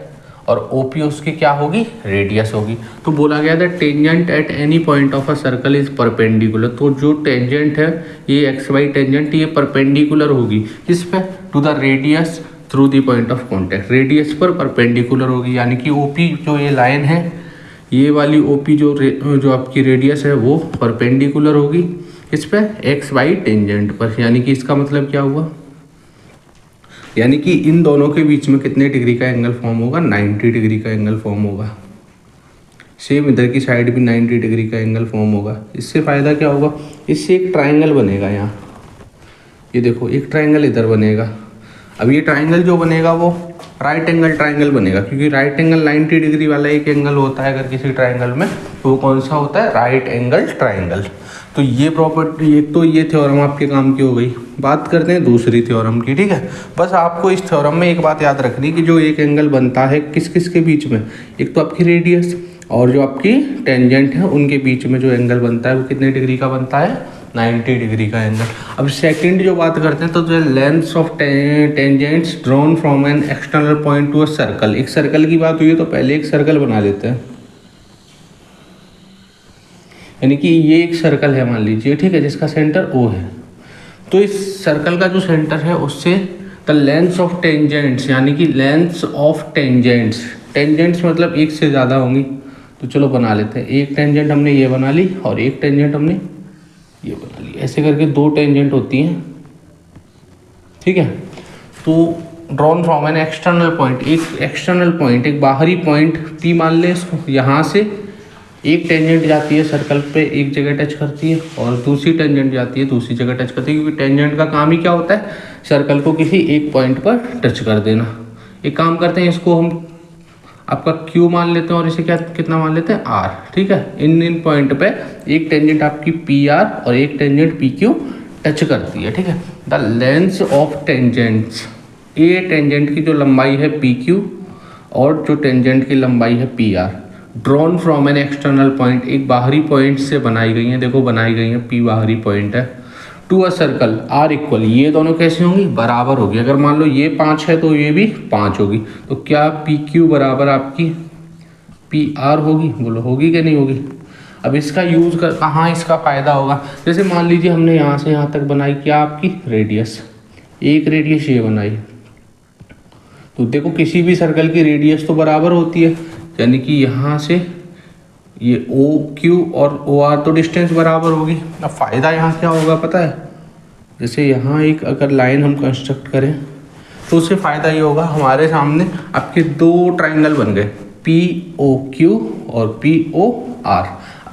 और OP उसकी क्या होगी, रेडियस होगी। तो बोला गया था tangent at any point of a circle is perpendicular. तो जो टेंजेंट है, ये एक्स वाई टेंजेंट, ये परपेंडिकुलर होगी किस पे, to the radius through the point of contact, radius पर परपेंडिकुलर होगी। यानी कि OP जो ये लाइन है, ये वाली OP जो आपकी रेडियस है वो परपेंडिकुलर होगी इस पे, एक्स वाई टेंजेंट पर। यानी कि इसका मतलब क्या हुआ, यानी कि इन दोनों के बीच में कितने डिग्री का एंगल फॉर्म होगा, 90 डिग्री का एंगल फॉर्म होगा। सेम इधर की साइड भी 90 डिग्री का एंगल फॉर्म होगा। इससे फ़ायदा क्या होगा, इससे एक ट्राइंगल बनेगा यहाँ, ये देखो एक ट्राइंगल इधर बनेगा। अब ये ट्राइंगल जो बनेगा वो राइट एंगल ट्राइंगल बनेगा, क्योंकि राइट एंगल 90 डिग्री वाला एक एंगल होता है अगर किसी ट्राइंगल में, तो वो कौन सा होता है, राइट एंगल ट्राइंगल। तो ये प्रॉपर्टी, एक तो ये थ्योरम आपके काम की हो गई। बात करते हैं दूसरी थ्योरम की, ठीक है। बस आपको इस थ्योरम में एक बात याद रखनी कि जो एक एंगल बनता है किस किस के बीच में, एक तो आपकी रेडियस और जो आपकी टेंजेंट है, उनके बीच में जो एंगल बनता है वो कितने डिग्री का बनता है, 90 डिग्री का एंगल। अब सेकंड जो बात करते हैं, तो जो lengths of tangents drawn from an external point to a circle. एक सर्कल की बात हुई है तो पहले एक सर्कल बना लेते हैं। यानी कि ये एक सर्कल है मान लीजिए, ठीक है, जिसका सेंटर O है। तो इस सर्कल का जो सेंटर है उससे द लेंथ्स ऑफ टेंजेंट्स, यानी कि लेंथ्स ऑफ टेंजेंट्स, टेंजेंट्स मतलब एक से ज़्यादा होंगी, तो चलो बना लेते हैं। एक टेंजेंट हमने ये बना ली और एक टेंजेंट हमने ये बना ली, ऐसे करके दो टेंजेंट होती हैं, ठीक है। तो drawn from an external point, एक एक्सटर्नल पॉइंट, एक बाहरी पॉइंट P मान ले इसको, यहाँ से एक टेंजेंट जाती है सर्कल पे, एक जगह टच करती है, और दूसरी टेंजेंट जाती है दूसरी जगह टच करती है, क्योंकि टेंजेंट का काम ही क्या होता है, सर्कल को किसी एक पॉइंट पर टच कर देना। एक काम करते हैं, इसको हम आपका Q मान लेते हैं और इसे क्या कितना मान लेते हैं, R, ठीक है। इन पॉइंट पे एक टेंजेंट आपकी PR और एक टेंजेंट PQ टच करती है, ठीक है। द लेंथ ऑफ टेंजेंट्स, ये टेंजेंट की जो लंबाई है PQ और जो टेंजेंट की लंबाई है PR, drawn from an external point, एक बाहरी पॉइंट से बनाई गई हैं। देखो बनाई गई हैं, P बाहरी पॉइंट है, to a circle R equal, ये दोनों कैसे होंगी, बराबर होगी। अगर मान लो ये 5 है तो ये भी 5 होगी, तो क्या PQ बराबर आपकी PR होगी, बोलो होगी कि नहीं होगी। अब इसका यूज़ कर कहाँ इसका फ़ायदा होगा, जैसे मान लीजिए हमने यहाँ से यहाँ तक बनाई क्या आपकी रेडियस, एक रेडियस ये बनाई, तो देखो किसी भी सर्कल की रेडियस तो बराबर होती है, यानी कि यहाँ से ये OQ और OR तो डिस्टेंस बराबर होगी। अब फ़ायदा यहाँ क्या होगा पता है, जैसे यहाँ एक अगर लाइन हम कंस्ट्रक्ट करें तो उससे फ़ायदा ये होगा, हमारे सामने आपके दो ट्राइंगल बन गए, POQ और POR।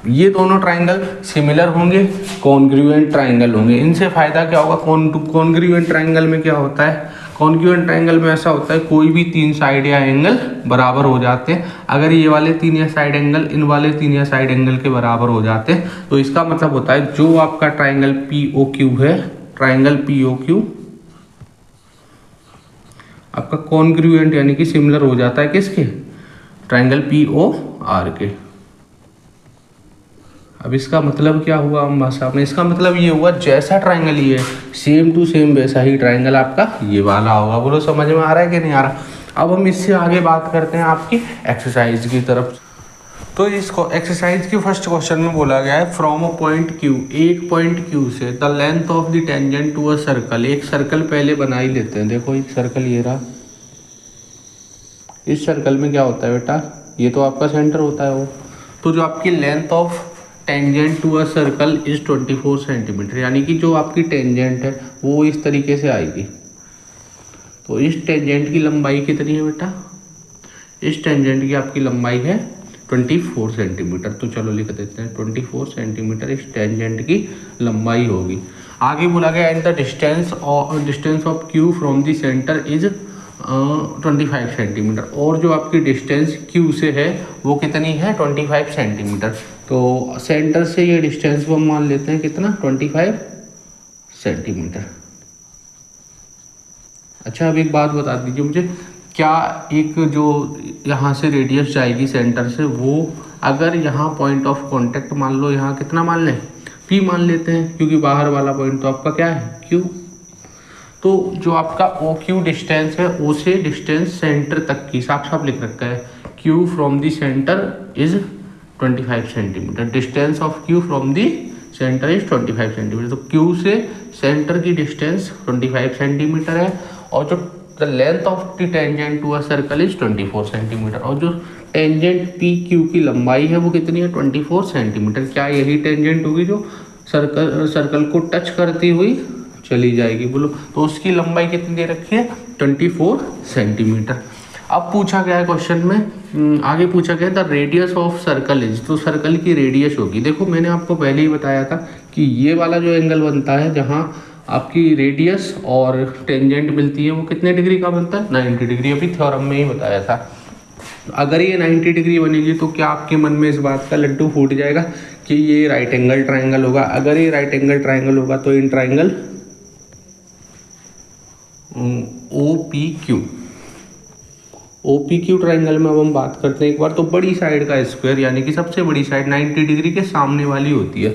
ये दोनों ट्राइंगल सिमिलर होंगे, कॉन्ग्रुएंट ट्राइंगल होंगे। इनसे फ़ायदा क्या होगा, कॉन्ग्रुएंट ट्राइंगल में क्या होता है, कॉन्ग्रुएंट ट्राइंगल में ऐसा होता है कोई भी तीन साइड या एंगल बराबर हो जाते हैं। अगर ये वाले तीन या साइड एंगल इन वाले तीन या साइड एंगल के बराबर हो जाते हैं, तो इसका मतलब होता है जो आपका ट्राइंगल POQ है, ट्राइंगल POQ आपका कॉन्ग्रुएंट यानी कि सिमिलर हो जाता है किसके, ट्राइंगल POR के। अब इसका मतलब क्या हुआ हम भाषा में, इसका मतलब ये हुआ जैसा ट्राइंगल ये है सेम टू सेम वैसा ही ट्राइंगल आपका ये वाला होगा। बोलो समझ में आ रहा है कि नहीं आ रहा। अब हम इससे आगे बात करते हैं आपकी एक्सरसाइज की तरफ। तो इसको एक्सरसाइज के फर्स्ट क्वेश्चन में बोला गया है फ्रॉम अ पॉइंट Q, एक पॉइंट Q से the length of the tangent to a circle. एक सर्कल पहले बना ही लेते हैं। देखो एक सर्कल ये रहा, इस सर्कल में क्या होता है बेटा, ये तो आपका सेंटर होता है वो, तो जो आपकी length of tangent to a circle is 24 centimetre, यानी कि जो आपकी टेंजेंट है वो इस तरीके से आएगी। तो इस टेंजेंट की लंबाई कितनी है बेटा, इस टेंजेंट की आपकी लंबाई है 24 सेंटीमीटर। तो चलो लिख देते हैं 24 सेंटीमीटर इस टेंजेंट की लंबाई होगी। आगे बोला गया and the distance of Q from the centre is 25 centimetre, और जो आपकी डिस्टेंस Q से है वो कितनी है 25 सेंटीमीटर। तो तो सेंटर से ये डिस्टेंस को हम मान लेते हैं कितना, 25 सेंटीमीटर। अच्छा, अब एक बात बता दीजिए मुझे, क्या एक जो यहाँ से रेडियस जाएगी सेंटर से, वो अगर यहाँ पॉइंट ऑफ कांटेक्ट मान लो यहाँ कितना मान लें, P मान लेते हैं, क्योंकि बाहर वाला पॉइंट तो आपका क्या है, Q। तो जो आपका OQ डिस्टेंस है, O से डिस्टेंस सेंटर तक की साफ साफ लिख रखा है, Q from the centre is 25 centimetre. Distance of Q from the centre is 25 centimetre. तो Q से सेंटर की डिस्टेंस 25 सेंटीमीटर है, और जो the length of the tangent to a circle is 24 centimetre, और जो टेंजेंट PQ की लंबाई है वो कितनी है, 24 सेंटीमीटर। क्या यही टेंजेंट होगी जो सर्कल को टच करती हुई चली जाएगी, बोलो। तो उसकी लंबाई कितनी दे रखी है, 24 सेंटीमीटर। अब पूछा गया है क्वेश्चन में, आगे पूछा गया the radius of circle is, तो सर्कल की रेडियस होगी। देखो मैंने आपको पहले ही बताया था कि ये वाला जो एंगल बनता है, जहाँ आपकी रेडियस और टेंजेंट मिलती है, वो कितने डिग्री का बनता है, 90 डिग्री। अभी थ्योरम में ही बताया था। अगर ये 90 डिग्री बनेगी तो क्या आपके मन में इस बात का लड्डू फूट जाएगा कि ये राइट एंगल ट्राइंगल होगा। अगर ये राइट एंगल ट्राइंगल होगा तो इन ट्राइंगल OPQ ट्राइंगल में अब हम बात करते हैं एक बार, तो बड़ी साइड का स्क्वायर, यानी कि सबसे बड़ी साइड 90 डिग्री के सामने वाली होती है,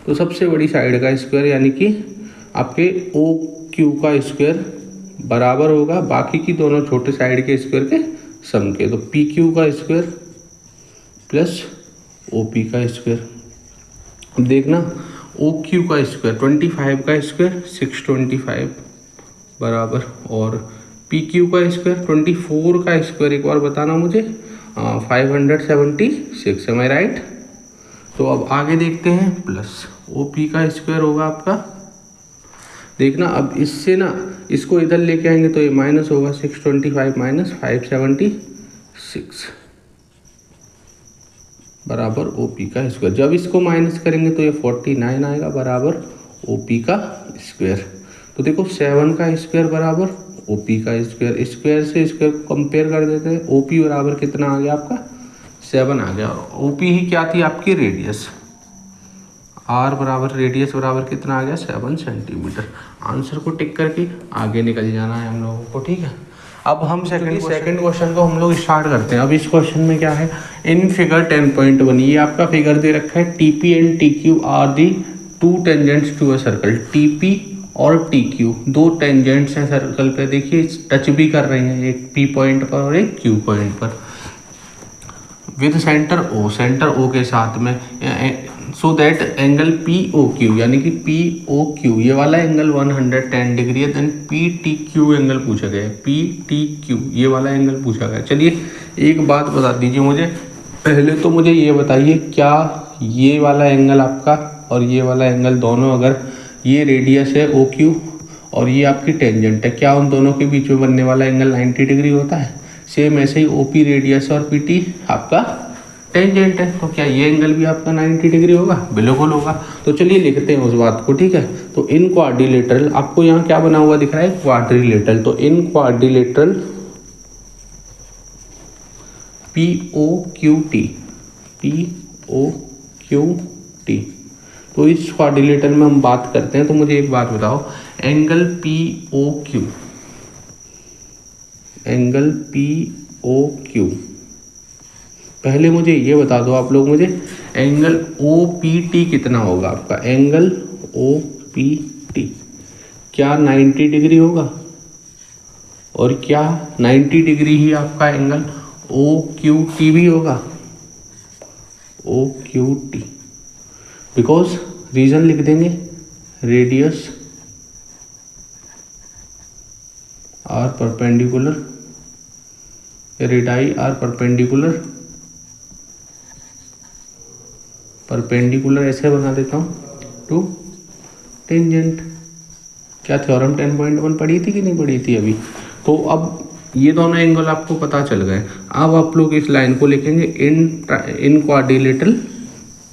तो सबसे बड़ी साइड का स्क्वायर यानी कि आपके OQ का स्क्वायर बराबर होगा बाकी की दोनों छोटे साइड के स्क्वायर के सम के। तो PQ का स्क्वायर प्लस OP का स्क्वायर। अब देखना, OQ का स्क्वायर 25 का स्क्वायर 625 बराबर, और PQ का स्क्वायर 24 का स्क्वायर एक बार बताना मुझे, 576, एम आई राइट। तो अब आगे देखते हैं, प्लस OP का स्क्वायर होगा आपका, देखना अब इससे ना इसको इधर लेके आएंगे तो ये माइनस होगा, 625 माइनस 576 बराबर OP का स्क्वायर। जब इसको माइनस करेंगे तो ये 49 आएगा बराबर OP का स्क्वायर। तो देखो 7 का स्क्वायर बराबर OP का स्क्वायर, स्क्वायर से स्क्वायर कंपेयर कर देते हैं। OP बराबर कितना आ गया आपका, 7 आ गया। और OP ही क्या थी आपकी रेडियस, R बराबर रेडियस बराबर कितना आ गया, 7 सेंटीमीटर। आंसर को टिक करके आगे निकल जाना है हम लोगों को, ठीक है। अब हम सेकंड क्वेश्चन को हम लोग स्टार्ट करते हैं। अब इस क्वेश्चन में क्या है, इन फिगर 10.1 ये आपका फिगर दे रखा है, TP and TQ are the two tangents to a circle. TP और TQ दो टेंजेंट्स हैं सर्कल पे, देखिए टच भी कर रहे हैं, एक P पॉइंट पर और एक Q पॉइंट पर, with centre O, centre O के साथ में, सो दैट एंगल POQ यानी कि POQ ये वाला एंगल 110 डिग्री है। देन PTQ एंगल पूछा गया है, PTQ ये वाला एंगल पूछा गया है। चलिए एक बात बता दीजिए मुझे, पहले तो मुझे ये बताइए, क्या ये वाला एंगल आपका और ये वाला एंगल दोनों, अगर ये रेडियस है OQ और ये आपकी टेंजेंट है, क्या उन दोनों के बीच में बनने वाला एंगल 90 डिग्री होता है। सेम ऐसे ही OP रेडियस और PT आपका टेंजेंट है, तो क्या ये एंगल भी आपका 90 डिग्री होगा, बिल्कुल होगा। तो चलिए लिखते हैं उस बात को, ठीक है। तो इन क्वाड्रिलेटरल, आपको यहाँ क्या बना हुआ दिख रहा है, क्वाड्रिलेटरल, तो इन क्वाड्रिलेटरल POQT, तो इस क्वाड्रिलेटरल में हम बात करते हैं। तो मुझे एक बात बताओ, एंगल POQ, एंगल POQ, पहले मुझे ये बता दो आप लोग मुझे, एंगल OPT कितना होगा आपका, एंगल OPT क्या 90 डिग्री होगा, और क्या 90 डिग्री ही आपका एंगल OQT भी होगा, OQT, बिकॉज रीजन लिख देंगे, radius are perpendicular, radii are perpendicular ऐसे बना देता हूँ टू टेंजेंट। क्या थ्योरम 10.1 पढ़ी थी कि नहीं पढ़ी थी अभी। तो अब ये दोनों एंगल आपको पता चल गए। अब आप लोग इस लाइन को लिखेंगे इन क्वाड्रिलेटरल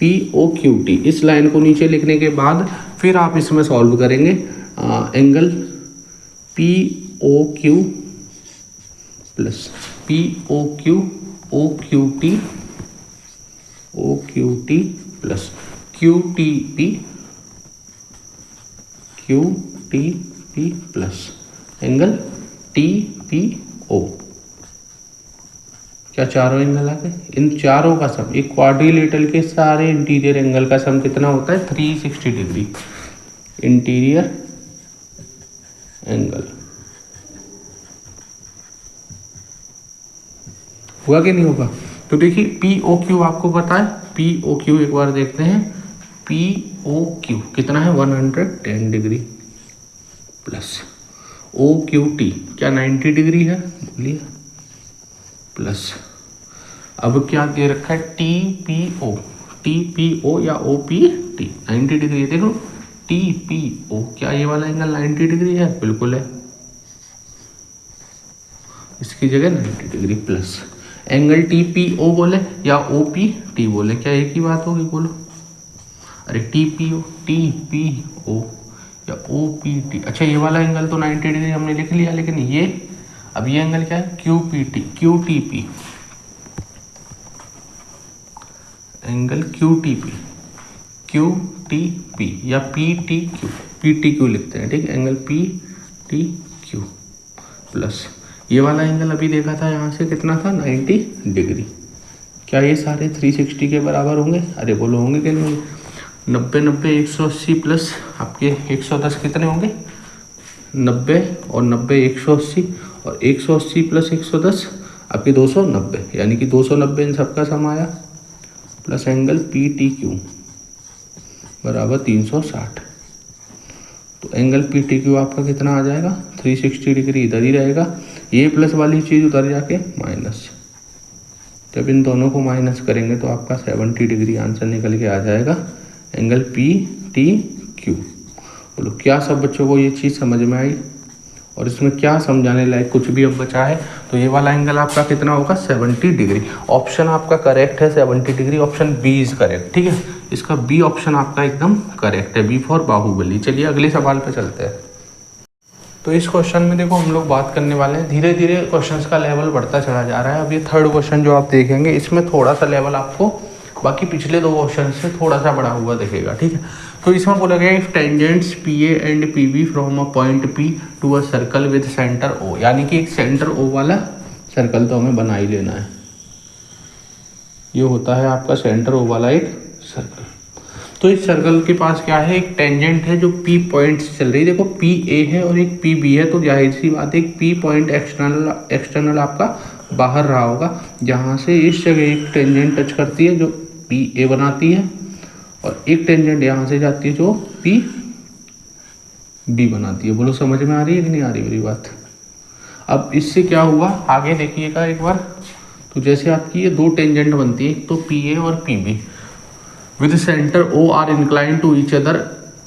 POQT। इस लाइन को नीचे लिखने के बाद फिर आप इसमें सॉल्व करेंगे angle POQ plus OQT plus Q T P plus angle T P O. क्या चारों एंगल आ गए? इन चारों का सम, एक क्वाड्रिलेटरल के सारे इंटीरियर एंगल का सम कितना होता है? 360 डिग्री इंटीरियर एंगल। हुआ कि नहीं होगा? तो देखिए पी ओ क्यू आपको पता है, पी ओ क्यू एक बार देखते हैं। पी ओ क्यू कितना है? 110 degree plus O Q T क्या 90 डिग्री है? बोलिए प्लस। अब क्या दे रखा है? टी पी ओ या ओ पी टी 90 डिग्री है। देखो टी पी ओ, क्या ये वाला एंगल 90 डिग्री है? बिल्कुल है, इसकी जगह 90 degree plus angle T P O बोले या ओ पी टी बोले, क्या एक ही बात होगी? बोलो। अरे टी पी ओ या ओ पी टी। अच्छा ये वाला एंगल तो 90 डिग्री हमने लिख लिया, लेकिन ये अब ये एंगल क्या है? Q T P angle Q T P या पी टी क्यू लिखते हैं, ठीक है। Angle P T Q plus ये वाला एंगल अभी देखा था यहाँ से कितना था? 90 डिग्री। क्या ये सारे 360 के बराबर होंगे? अरे बोलो होंगे कि नहीं? 90 180 प्लस आपके 110 कितने होंगे? 90 और 90 180 और 180 प्लस 110 आपके 290, यानी कि 290 इन सबका सम आया plus angle P T Q बराबर 360। तो एंगल पी टी क्यू आपका कितना आ जाएगा? 360 डिग्री इधर ही रहेगा, ये प्लस वाली चीज़ उधर जाके माइनस। जब इन दोनों को माइनस करेंगे तो आपका 70 डिग्री आंसर निकल के आ जाएगा एंगल पी टी क्यू। बोलो क्या सब बच्चों को ये चीज़ समझ में आई? और इसमें क्या समझाने लायक कुछ भी अब बचा है? तो ये वाला एंगल आपका कितना होगा? 70 डिग्री। ऑप्शन आपका करेक्ट है, 70 degree. Option B is correct, ठीक है। इसका बी ऑप्शन आपका एकदम करेक्ट है, बी फॉर बाहुबली। चलिए अगले सवाल पे चलते हैं। तो इस क्वेश्चन में देखो हम लोग बात करने वाले हैं, धीरे धीरे क्वेश्चंस का लेवल बढ़ता चला जा रहा है। अब ये थर्ड क्वेश्चन जो आप देखेंगे इसमें थोड़ा सा लेवल आपको बाकी पिछले दो क्वेश्चन से थोड़ा सा बढ़ा हुआ दिखेगा, ठीक है। तो इसमें बोला गया if tangents P A and P B from a point P to a circle with centre O, यानी कि एक सेंटर ओ वाला सर्कल तो हमें बना ही लेना है। ये होता है आपका सेंटर ओ वाला एक सर्कल। तो इस सर्कल के पास क्या है? एक टेंजेंट है जो पी पॉइंट से चल रही है। देखो पी ए है और एक पी बी है, तो जाहिर सी बात है एक पी पॉइंट एक्सटर्नल आपका बाहर रहा होगा, जहाँ से इस जगह एक टेंजेंट टच करती है जो पी ए बनाती है, और एक टेंजेंट यहाँ से जाती है जो पी बी बनाती है। बोलो समझ में आ रही है कि नहीं आ रही मेरी बात? अब इससे क्या हुआ आगे देखिएगा एक बार। तो जैसे आपकी ये दो टेंजेंट बनती है, एक तो पी ए और P B with centre O are incline to each other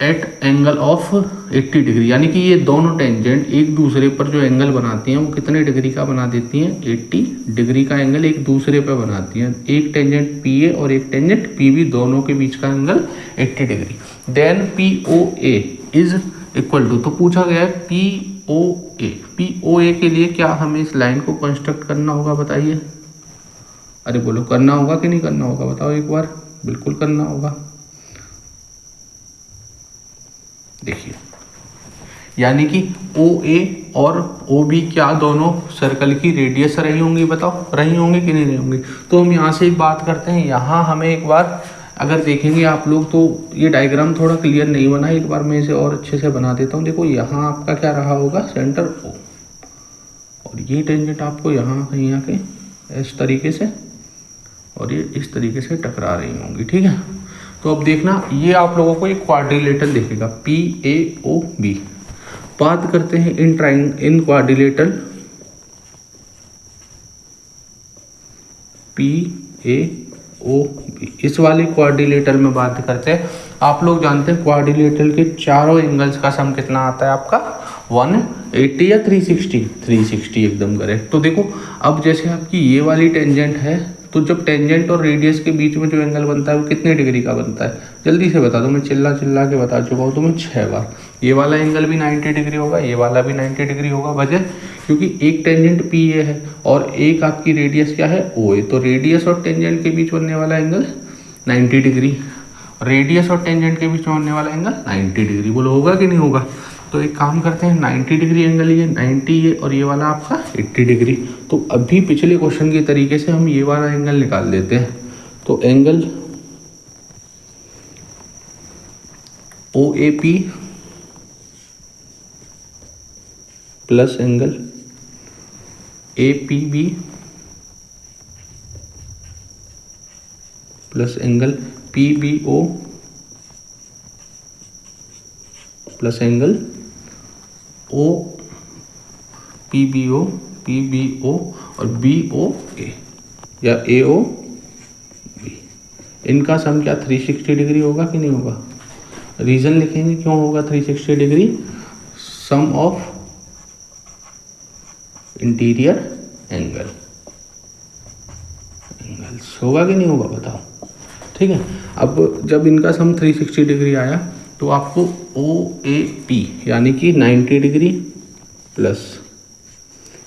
at angle of 80 degree, यानी कि ये दोनों टेंजेंट एक दूसरे पर जो एंगल बनाती हैं वो कितने डिग्री का बना देती हैं? 80 डिग्री का एंगल एक दूसरे पर बनाती हैं। एक टेंजेंट पी ए और एक टेंजेंट पी बी, दोनों के बीच का angle 80 degree. Then P O A is equal to, तो पूछा गया है पी ओ ए। पी ओ ए के लिए क्या हमें इस लाइन को कंस्ट्रक्ट करना होगा? बताइए। अरे बोलो करना होगा कि नहीं करना होगा? बताओ एक बार। बिल्कुल करना होगा। देखिए यानी कि ओ ए और ओ बी क्या दोनों सर्कल की रेडियस रही होंगी? बताओ रही होंगी कि नहीं रही होंगी? तो हम यहाँ से एक बात करते हैं, यहाँ हमें एक बार अगर देखेंगे आप लोग तो ये डायग्राम थोड़ा क्लियर नहीं बना, एक बार मैं इसे और अच्छे से बना देता हूँ। देखो यहाँ आपका क्या रहा होगा? सेंटर ओ, और ये टेंजेंट आपको यहाँ कहीं आके इस तरीके से और ये इस तरीके से टकरा रही होंगी, ठीक है। तो अब देखना ये आप लोगों को एक क्वाड्रिलेटरल दिखेगा पी ए ओ बी। बात करते हैं in quadrilateral P A O B, इस वाले क्वाड्रिलेटरल में बात करते हैं। आप लोग जानते हैं क्वाड्रिलेटरल के चारों एंगल्स का सम कितना आता है आपका? 180 या 360? 360 एकदम करेक्ट। तो देखो अब जैसे आपकी ये वाली टेंजेंट है, तो जब टेंजेंट और रेडियस के बीच में जो एंगल बनता है वो कितने डिग्री का बनता है? जल्दी से बता दो, मैं चिल्ला के बता चुका हूँ तुम्हें 6 बार। ये वाला एंगल भी 90 डिग्री होगा, ये वाला भी 90 डिग्री होगा। वजह क्योंकि एक टेंजेंट पी ए है और एक आपकी रेडियस क्या है? ओ ए। तो रेडियस और टेंजेंट के बीच बनने वाला एंगल 90 डिग्री। रेडियस और टेंजेंट के बीच में होने वाला एंगल 90 डिग्री। बोलो होगा कि नहीं होगा? तो एक काम करते हैं, 90 डिग्री एंगल, ये 90 ये और ये वाला आपका 80 डिग्री। तो अभी पिछले क्वेश्चन के तरीके से हम ये वाला एंगल निकाल देते हैं। तो angle OAP plus angle APB plus angle PBO plus angle PBO और BOA या AOB, इनका सम क्या 360 डिग्री होगा कि नहीं होगा? रीजन लिखेंगे क्यों होगा 360 degree. Sum of interior angles होगा कि नहीं होगा, बताओ। ठीक है, अब जब इनका सम 360 डिग्री आया तो आपको OAP यानी कि 90 डिग्री प्लस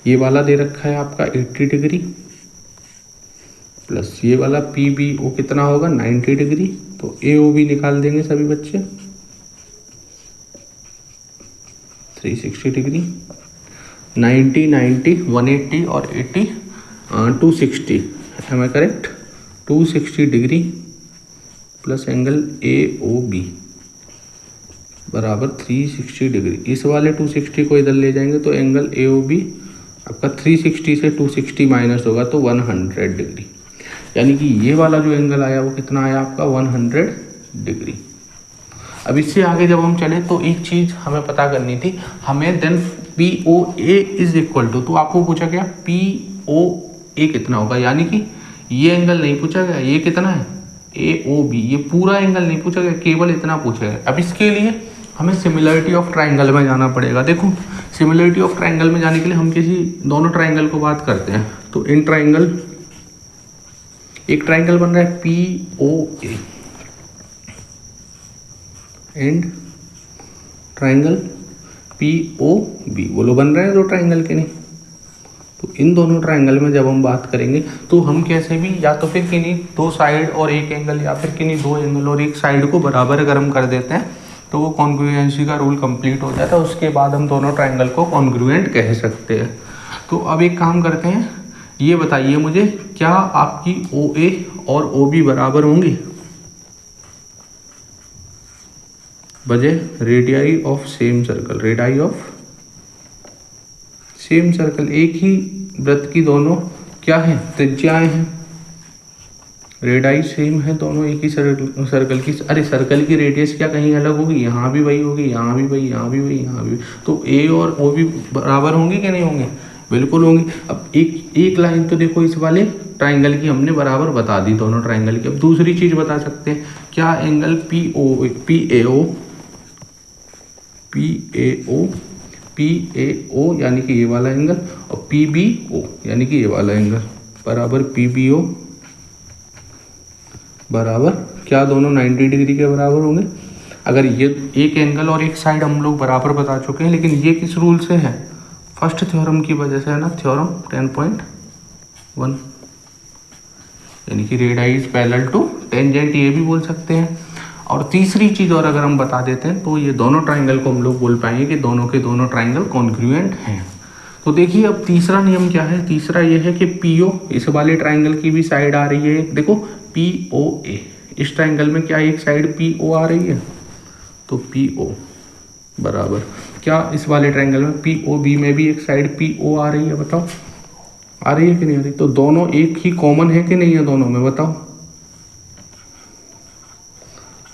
ये वाला दे रखा है आपका 80 डिग्री प्लस ये वाला PBO कितना होगा 90 डिग्री। तो AOB निकाल देंगे सभी बच्चे, 360 डिग्री, 90 90 180 और 80 260, am I correct? 260 degree plus angle AOB बराबर 360 डिग्री। इस वाले 260 को इधर ले जाएंगे तो एंगल AOB आपका 360 से 260 माइनस होगा तो 100 डिग्री। यानी कि ये वाला जो एंगल आया वो कितना आया आपका 100 डिग्री। अब इससे आगे जब हम चले तो एक चीज़ हमें पता करनी थी, हमें then POA is equal to, तो आपको पूछा गया POA कितना होगा, यानी कि ये एंगल नहीं पूछा गया, ये कितना है AOB, ये पूरा एंगल नहीं पूछा गया, केवल इतना पूछा गया। अब इसके लिए हमें सिमिलरिटी ऑफ ट्राइंगल में जाना पड़ेगा। देखो सिमिलरिटी ऑफ ट्राइंगल में जाने के लिए हम किसी दोनों ट्राइंगल को बात करते हैं। तो इन ट्राइंगल, एक ट्राइंगल बन रहा है POA एंड ट्राइंगल POB, बोलो बन रहे हैं दो ट्राइंगल के नहीं? तो इन दोनों ट्राइंगल में जब हम बात करेंगे तो हम कैसे भी या तो फिर किन्हीं दो साइड और एक एंगल या फिर किन्हीं दो एंगल और एक साइड को बराबर अगर हम कर देते हैं तो वो कॉन्ग्रुएंसी का रूल कंप्लीट हो जाता है। उसके बाद हम दोनों ट्राइंगल को कॉन्ग्रुएंट कह सकते हैं। तो अब एक काम करते हैं, ये बताइए मुझे, क्या आपकी OA और OB बराबर होंगी बजाय radii of same circle? Radii of same circle, एक ही वृत्त की दोनों क्या है त्रिज्याएं हैं, रेडियाई सेम है दोनों एक ही सर्कल की। अरे सर्कल की रेडियस क्या कहीं अलग होगी? यहाँ भी वही होगी, यहाँ भी वही, यहाँ भी वही, यहाँ भी। तो A और OB बराबर होंगे कि नहीं होंगे? बिल्कुल होंगे। अब एक लाइन तो देखो इस वाले ट्राइंगल की हमने बराबर बता दी दोनों ट्राइंगल की। अब दूसरी चीज बता सकते हैं, क्या एंगल PAO यानी कि ये वाला एंगल और PBO यानी कि ये वाला एंगल बराबर PBO बराबर क्या दोनों 90 डिग्री के बराबर होंगे? अगर ये एक एंगल और एक साइड हम लोग बराबर बता चुके हैं, लेकिन ये किस रूल से है? फर्स्ट थ्योरम की वजह से है ना, थ्योरम 10.1, यानी कि radii is parallel to tangent, ये भी बोल सकते हैं। और तीसरी चीज़ और अगर हम बता देते हैं तो ये दोनों ट्राइंगल को हम लोग बोल पाएंगे कि दोनों के दोनों ट्राइंगल कॉन्ग्रुएंट हैं। तो देखिए अब तीसरा नियम क्या है? तीसरा ये है कि PO इस वाले ट्राइंगल की भी साइड आ रही है, देखो POA, इस ट्राइंगल में क्या एक साइड PO आ रही है? तो PO बराबर क्या इस वाले ट्राइंगल में POB में भी एक साइड PO आ रही है? बताओ आ रही है कि नहीं आ रही? तो दोनों एक ही कॉमन है कि नहीं है दोनों में? बताओ।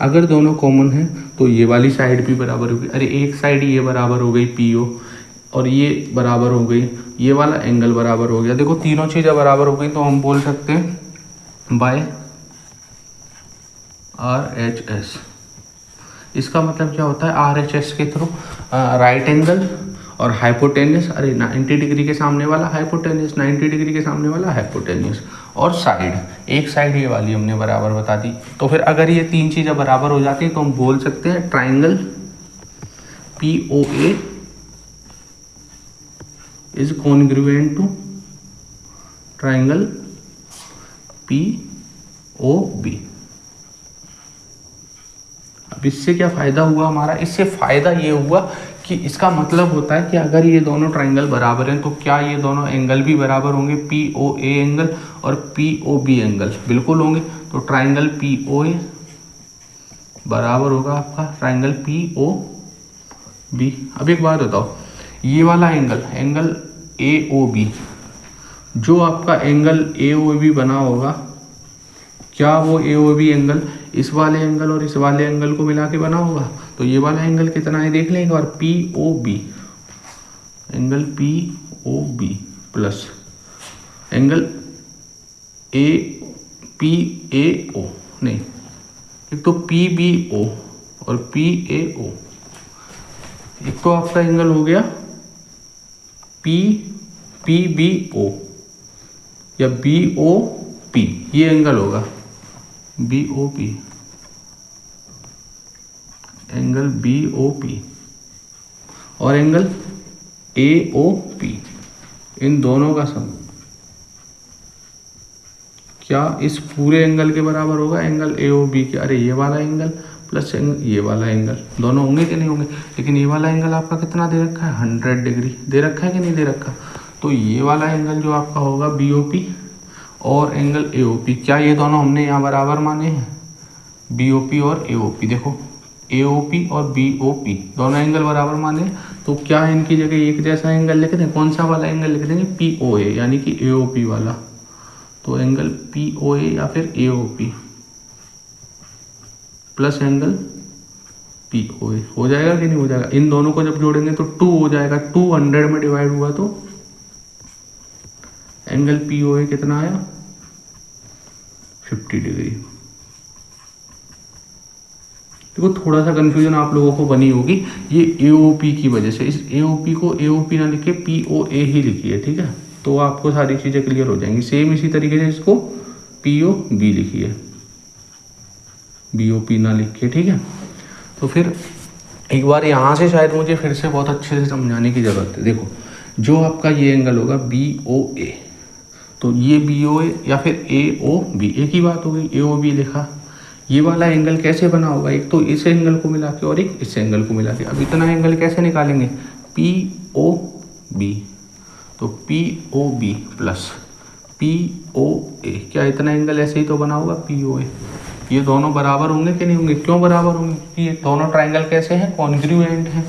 अगर दोनों कॉमन है तो ये वाली साइड भी बराबर होगी। अरे एक साइड ये बराबर हो गई PO और ये बराबर हो गई, ये वाला एंगल बराबर हो गया। देखो तीनों चीज़ें बराबर हो गई तो हम बोल सकते हैं बाय RHS। इसका मतलब क्या होता है? RHS के थ्रू राइट एंगल और हाइपोटेन्यूस, अरे 90 डिग्री के सामने वाला हाइपोटेन्यूस, 90 डिग्री के सामने वाला हाइपोटेन्यूस, और साइड, एक साइड ये वाली हमने बराबर बता दी। तो फिर अगर ये तीन चीज़ें बराबर हो जाती हैं तो हम बोल सकते हैं triangle POA is congruent to triangle POB। अब इससे क्या फ़ायदा हुआ हमारा, इससे फ़ायदा ये हुआ कि इसका मतलब होता है कि अगर ये दोनों ट्राइंगल बराबर हैं तो क्या ये दोनों एंगल भी बराबर होंगे, पी ओ ए एंगल और पी ओ बी एंगल बिल्कुल होंगे। तो ट्राइंगल पी ओ ए बराबर होगा आपका ट्राइंगल पी ओ बी। अब एक बात बताओ, ये वाला angle angle A O B, जो आपका एंगल ए ओ बी बना होगा, क्या वो ए ओ बी एंगल इस वाले एंगल और इस वाले एंगल को मिला के बना होगा? तो ये वाला एंगल कितना है देख लें एक बार, P O B, angle P O B plus angle A P A O, नहीं एक तो पी बी ओ और पी ए ओ, एक तो आपका एंगल हो गया पी पी बी ओ या बी ओ पी, ये एंगल होगा B O P, angle B O P और एंगल ए ओ पी, इन दोनों का सम क्या इस पूरे एंगल के बराबर होगा, एंगल ए ओ बी के। अरे ये वाला एंगल प्लस ये वाला एंगल दोनों होंगे कि नहीं होंगे? लेकिन ये वाला एंगल आपका कितना दे रखा है, 100 डिग्री दे रखा है कि नहीं दे रखा? तो ये वाला एंगल जो आपका होगा बी ओ पी और एंगल ए ओ पी, क्या ये दोनों हमने यहाँ बराबर माने हैं, बी ओ पी और ए ओ पी। देखो ए ओ पी और बी ओ पी दोनों एंगल बराबर माने हैं, तो क्या इनकी जगह एक जैसा एंगल लिख दें? कौन सा वाला एंगल लिख देंगे? पी ओ ए, यानी कि ए ओ पी वाला। तो एंगल पी ओ ए या फिर A O P plus angle P O A हो जाएगा कि नहीं हो जाएगा? इन दोनों को जब जोड़ेंगे तो 2 हो जाएगा, 200 में डिवाइड हुआ तो एंगल पी ओ ए कितना आया, 50 डिग्री। देखो थोड़ा सा कंफ्यूजन आप लोगों को बनी होगी ये ए ओ पी की वजह से, इस ए ओ पी को ए ओ पी ना लिखे पी ओ ए ही लिखिए, ठीक है, तो आपको सारी चीज़ें क्लियर हो जाएंगी। सेम इसी तरीके से इसको पी ओ बी लिखिए, बी ओ पी ना लिखिए, ठीक है। तो फिर एक बार यहाँ से शायद मुझे फिर से बहुत अच्छे से समझाने की ज़रूरत है। देखो जो आपका ये एंगल होगा बी ओ ए, तो ये बी ओ ए या फिर ए ओ बी एक ही बात हो गई, ए ओ बी लिखा। ये वाला एंगल कैसे बना होगा, एक तो इस एंगल को मिला के और एक इस एंगल को मिला के। अब इतना एंगल कैसे निकालेंगे, पी ओ बी, तो P O B plus P O A, क्या इतना एंगल ऐसे ही तो बना होगा पी ओ ए। ये दोनों बराबर होंगे कि नहीं होंगे? क्यों बराबर होंगे? क्योंकि ये दोनों ट्राइंगल कैसे हैं, कॉन्ग्रुएंट हैं।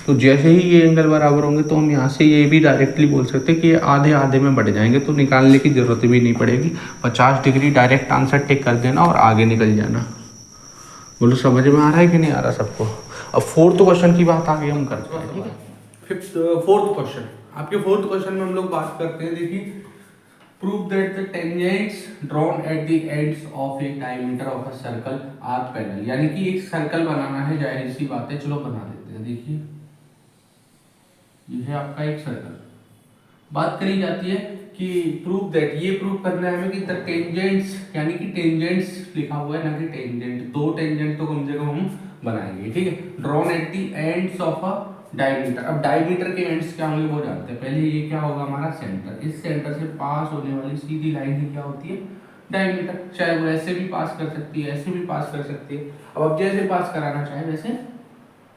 तो जैसे ही ये एंगल बराबर होंगे तो हम यहाँ से ये भी डायरेक्टली बोल सकते हैं कि ये आधे आधे में बढ़ जाएंगे, तो निकालने की ज़रूरत भी नहीं पड़ेगी। 50 डिग्री डायरेक्ट आंसर टिक कर देना और आगे निकल जाना। बोलो समझ में आ रहा है कि नहीं आ रहा सबको? अब फोर्थ क्वेश्चन की बात आगे हम करते हैं, ठीक है। फोर्थ क्वेश्चन, आपके फोर्थ क्वेश्चन में हम लोग बात करते हैं, देखिए prove that the tangents drawn at the ends of a diameter of a circle are parallel, यानी कि एक सर्कल बनाना है, जाहिर सी बात है, चलो बना देते हैं। देखिए ये है आपका एक सर्कल, बात करी जाती है कि प्रूव दैट, ये प्रूव करना है हमें कि द टेंजेंट्स, यानी कि टेंजेंट्स लिखा हुआ है ना कि टेंजेंट, दो टेंजेंट तो कम से कम हम बनाएंगे, ठीक है। Drawn at the ends of a diameter, अब डायमीटर के एंड्स क्या होंगे वो जानते हैं। पहले ये क्या होगा हमारा सेंटर, इस सेंटर से पास होने वाली सीधी लाइन ही क्या होती है, डायमीटर। चाहे वो ऐसे भी पास कर सकती है, ऐसे भी पास कर सकती है। अब आप जैसे पास कराना चाहे वैसे,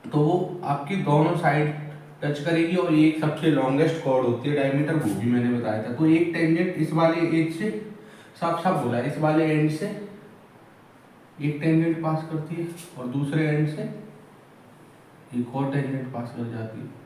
तो वो आपकी दोनों साइड टच करेगी और एक सबसे लॉन्गेस्ट कॉर्ड होती है डायमीटर, वो भी मैंने बताया था। तो एक टेंजेंट इस वाले एज से, साफ साफ बोला, इस वाले एंड से एक टेंजेंट पास करती है और दूसरे एंड से एक और टेंजेंट पास कर जाती है।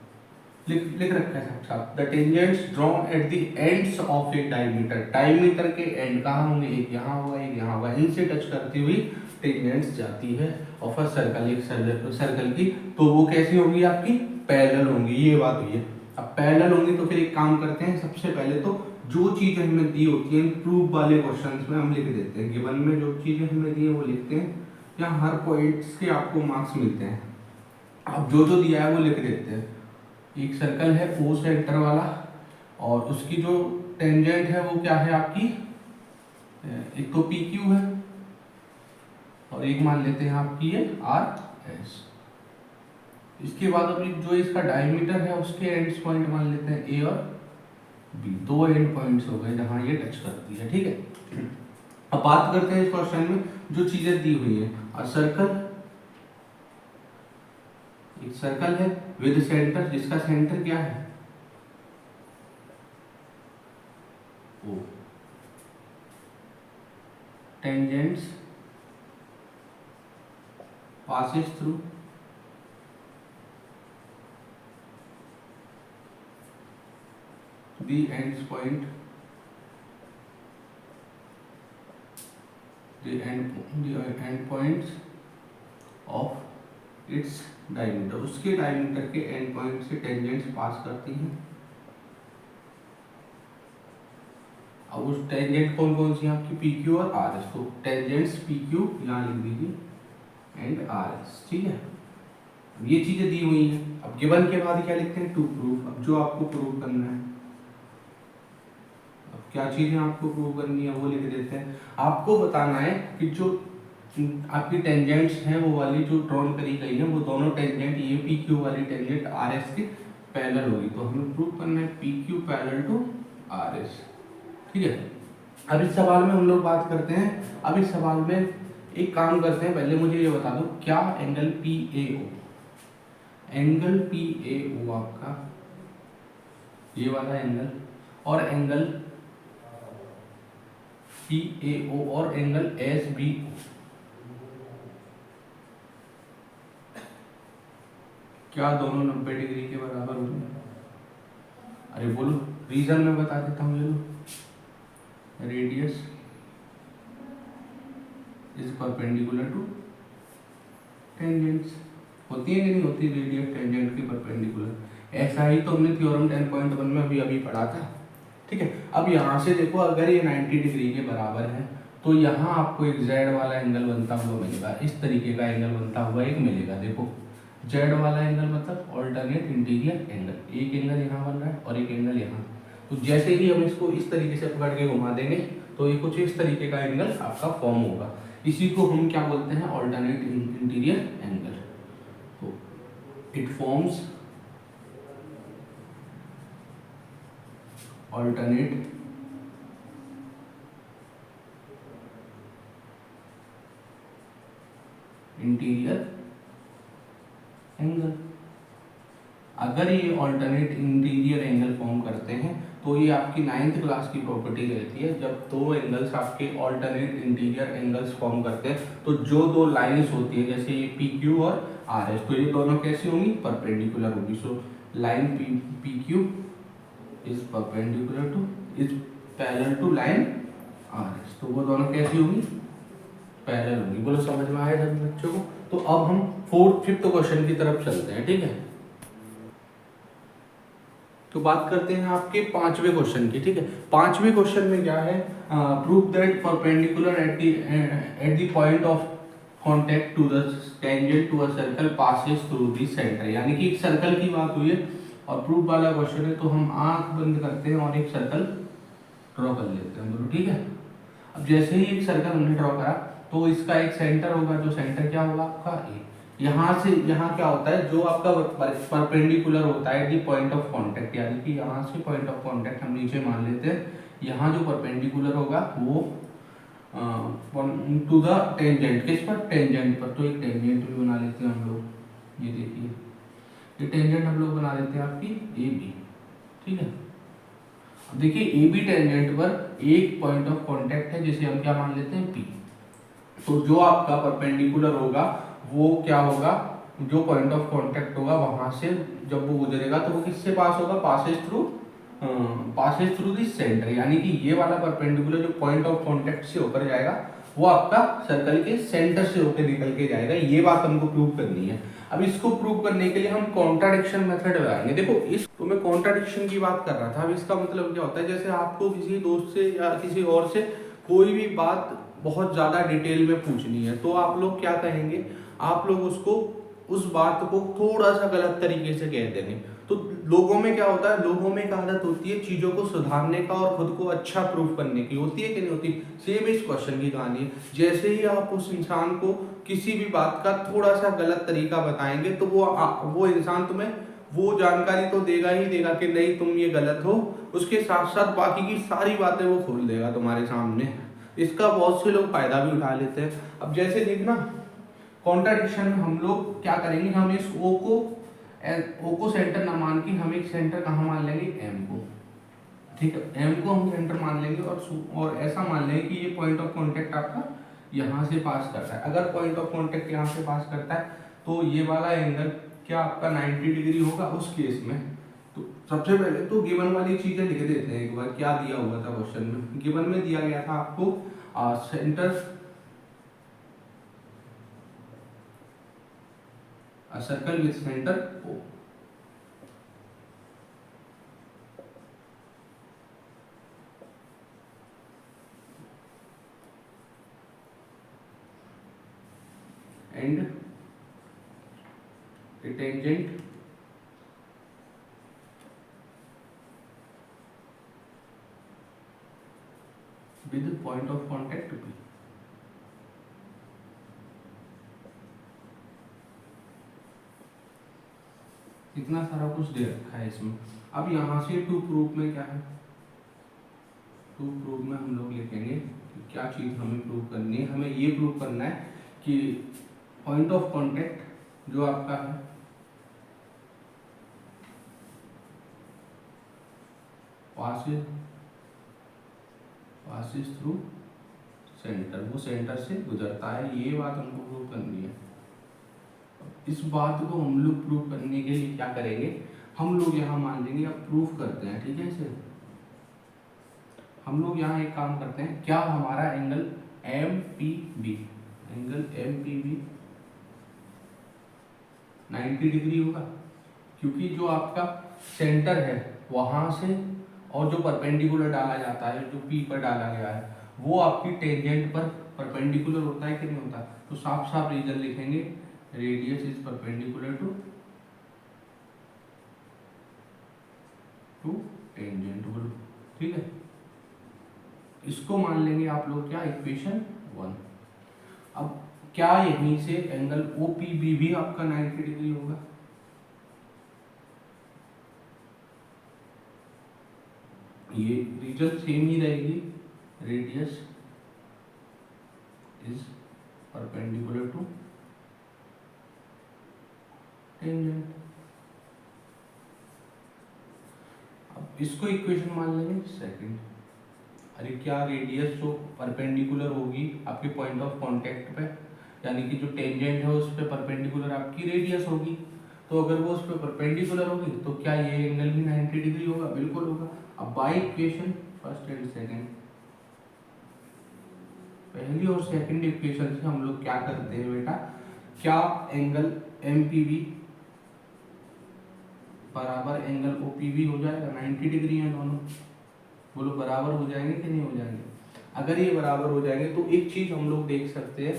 लिख रखा है साफ साफ, the tangents drawn at the ends of a diameter, diameter के एंड कहाँ होंगे, एक यहाँ होगा एक यहाँ होगा, इनसे टच करती हुई टेंजेंट्स जाती है ऑफ अ सर्कल, एक सर्कल की। तो वो कैसी होंगी आपकी, पैरेलल होंगी, ये बात हुई है। अब पैरेलल होंगी तो फिर एक काम करते हैं, सबसे पहले तो जो चीज़ें हमें दी होती हैं प्रूफ वाले क्वेश्चंस में हम लिख देते हैं, गिवन में जो चीज़ें हमें दी है वो लिखते हैं, या हर पॉइंट्स के आपको मार्क्स मिलते हैं, अब जो जो दिया है वो लिख देते हैं। एक सर्कल है ओ सेंटर वाला और उसकी जो टेंजेंट है वो क्या है आपकी, एक तो पी क्यू है और एक मान लेते हैं आपकी ये आर एस। इसके बाद अभी जो इसका डायमीटर है उसके एंड्स पॉइंट मान लेते हैं ए और बी, दो एंड पॉइंट्स हो गए जहां ये टच करती है, ठीक है। अब बात करते हैं इस क्वेश्चन में जो चीजें दी हुई है, अ सर्कल एक सर्कल है विद सेंटर, जिसका सेंटर क्या है O. Tangents passes through the ends point, the end points of its diameter, उसके डायमीटर के एंड पॉइंट से टेंजेंट्स पास करती हैं। अब उस टेंजेंट कौन कौन सी आपकी पी क्यू और आर एस, तो टेंजेंट्स पी क्यू यहाँ लिख दीजिए एंड आर एस, ठीक है। अब ये चीजें दी हुई हैं, अब गिवन के बाद क्या लिखते हैं टू प्रूफ। अब जो आपको प्रूव करना है, अब क्या चीजें आपको प्रूव करनी है वो लिख देते हैं। आपको बताना है कि जो आपकी टेंजेंट्स हैं वो वाली जो ड्रॉन करी गई है वो दोनों टेंजेंट ये पी क्यू वाली टेंजेंट आर एस के पैरेलल होगी, तो हमें प्रूव करना है P Q parallel to R S, ठीक है। अब इस सवाल में हम लोग बात करते हैं, अब इस सवाल में एक काम करते हैं, पहले मुझे ये बता दो क्या angle P A O, angle P A O आपका ये वाला एंगल और एंगल पी ए ओ और एंगल एस बी ओ, क्या दोनों 90 डिग्री के बराबर होंगे? अरे बोलो, रीजन मैं बता देता हूँ, ये लो radius is perpendicular to tangents, होती है कि नहीं होती रेडियस टेंजेंट की परपेंडिकुलर। ऐसा ही तो हमने थ्योरम 10.1 में अभी पढ़ा था, ठीक है। अब यहाँ से देखो अगर ये 90 डिग्री के बराबर है तो यहाँ आपको एक जेड वाला एंगल बनता हुआ मिलेगा, इस तरीके का एंगल बनता हुआ एक मिलेगा। देखो जेड वाला एंगल मतलब ऑल्टरनेट इंटीरियर एंगल, एक एंगल यहाँ बन रहा है और एक एंगल यहाँ, तो जैसे ही हम इसको इस तरीके से पकड़ के घुमा देंगे तो ये कुछ इस तरीके का एंगल आपका फॉर्म होगा, इसी को हम क्या बोलते हैं ऑल्टरनेट इंटीरियर एंगल। तो it forms alternate interior angle. अगर ये ऑल्टरनेट इंटीरियर एंगल फॉर्म करते हैं तो ये आपकी 9th क्लास की प्रॉपर्टी रहती है, जब दो एंगल्स आपके ऑल्टरनेट इंटीरियर एंगल्स फॉर्म करते हैं तो जो दो लाइंस होती है जैसे ये पी क्यू और आर एस, तो ये दोनों कैसी होंगी परपेंडिकुलर होगी। So line P Q is perpendicular to is parallel to line R S, तो वो दोनों कैसी होंगी पैरेलल होंगी। बोलो समझ में आया सभी बच्चों को? तो अब हम 5th क्वेश्चन की तरफ चलते हैं, ठीक है। तो बात करते हैं आपके 5वें क्वेश्चन की, ठीक है। 5वें क्वेश्चन में क्या है, prove that perpendicular at the point of contact to the tangent to a circle passes through the centre, यानी कि एक सर्कल की बात हुई है और प्रूफ वाला क्वेश्चन है, तो हम आंख बंद करते हैं और एक सर्कल ड्रॉ कर लेते हैं, बोलो ठीक है। अब जैसे ही एक सर्कल हमने ड्रॉ करा तो इसका एक सेंटर होगा, जो सेंटर क्या होगा आपका ए, यहाँ से यहाँ क्या होता है जो आपका परपेंडिकुलर होता है दी पॉइंट ऑफ कांटेक्ट, यानी कि यहाँ से पॉइंट ऑफ कांटेक्ट हम नीचे मान लेते हैं, यहाँ जो परपेंडिकुलर होगा वो टू द टेंजेंट, किस पर टेंजेंट पर, तो एक टेंजेंट भी बना लेते हैं हम लोग, ये देखिए ये टेंजेंट हम लोग बना लेते हैं आपकी ए बी, ठीक है। अब देखिए ए बी टेंजेंट पर एक पॉइंट ऑफ कांटेक्ट है जिसे हम क्या मान लेते हैं पी, तो जो आपका परपेंडिकुलर होगा वो क्या होगा, जो पॉइंट ऑफ कांटेक्ट होगा वहां से जब वो गुजरेगा तो वो किससे पास होगा, पासेस थ्रू दिस सेंटर, यानी कि ये वाला परपेंडिकुलर जो पॉइंट ऑफ कांटेक्ट से होकर जाएगा वो आपका सर्कल के सेंटर से होकर निकल के जाएगा। ये बात हमको प्रूव करनी है। अब इसको प्रूव करने के लिए हम कॉन्ट्राडिक्शन मेथड लगाएंगे। देखो इस तो मैं कॉन्ट्राडिक्शन की बात कर रहा था, अब इसका मतलब क्या होता है, जैसे आपको किसी दोस्त से या किसी और से कोई भी बात बहुत ज़्यादा डिटेल में पूछनी है तो आप लोग क्या कहेंगे, आप लोग उसको उस बात को थोड़ा सा गलत तरीके से कह देंगे। तो लोगों में क्या होता है, लोगों में एक आदत होती है चीज़ों को सुधारने का और खुद को अच्छा प्रूफ करने की, होती है कि नहीं होती। सेम इस क्वेश्चन की कहानी है, जैसे ही आप उस इंसान को किसी भी बात का थोड़ा सा गलत तरीका बताएंगे तो वो इंसान तुम्हें वो जानकारी तो देगा ही देगा कि नहीं तुम ये गलत हो, उसके साथ साथ बाकी की सारी बातें वो खोल देगा तुम्हारे सामने। इसका बहुत से लोग फायदा भी उठा लेते हैं। अब जैसे देखना कॉन्ट्राडिक्शन में हम लोग क्या करेंगे, हम इस ओ को सेंटर ना मान के हम एक सेंटर कहाँ मान लेंगे, एम को। ठीक है, एम को हम सेंटर मान लेंगे और ऐसा मान लेंगे कि ये पॉइंट ऑफ कांटेक्ट आपका यहाँ से पास करता है। अगर पॉइंट ऑफ कांटेक्ट यहाँ से पास करता है तो ये वाला एंगल क्या आपका 90 डिग्री होगा उस केस में। तो सबसे पहले तो गिवन वाली चीजें लिख देते हैं एक बार, क्या दिया हुआ था क्वेश्चन में। गिवन में दिया गया था आपको centre circle with centre O. And a tangent with point of contact P। इतना सारा कुछ दे रखा है इसमें। अब यहाँ से टू प्रूफ में क्या है, टू प्रूफ में हम लोग लिखेंगे कि क्या चीज हमें प्रूव करनी है। हमें ये प्रूव करना है कि पॉइंट ऑफ कांटेक्ट जो आपका है पासिस थ्रू सेंटर, वो सेंटर से गुजरता है, ये बात हमको प्रूव करनी है। इस बात को हम लोग प्रूव करने के लिए क्या करेंगे, हम लोग यहाँ मान लेंगे, अब प्रूफ करते हैं। ठीक है, इसे हम लोग यहाँ एक काम करते हैं, क्या हमारा एंगल MPB 90 डिग्री होगा, क्योंकि जो आपका सेंटर है वहां से और जो परपेंडिकुलर डाला जाता है, जो P पर डाला गया है, वो आपकी टेंजेंट पर परपेंडिकुलर होता है कि नहीं होता। तो साफ साफ रीजन लिखेंगे, radius is perpendicular to tangent. ठीक है, इसको मान लेंगे आप लोग क्या, इक्वेशन 1। अब क्या यहीं से एंगल OPB भी आपका 90 डिग्री होगा, ये रीजन सेम ही रहेगी, radius is perpendicular to tangent. अब इसको इक्वेशन मान लेंगे सेकंड। अरे क्या रेडियस जो परपेंडिकुलर होगी आपके पॉइंट ऑफ कांटेक्ट पे, यानी कि जो टेंजेंट है उस पे परपेंडिकुलर आपकी रेडियस होगी, तो अगर वो उस पे परपेंडिकुलर होगी तो क्या ये एंगल भी 90 डिग्री होगा, बिल्कुल होगा। अब by equation first and second, पहली और सेकंड इक्वेशन से हम लोग क्या करते हैं बेटा, क्या एंगल MPB बराबर एंगल OPB हो जाएगा, 90 डिग्री है दोनों, बोलो बराबर हो जाएंगे कि नहीं हो जाएंगे। अगर ये बराबर हो जाएंगे तो एक चीज हम लोग देख सकते हैं,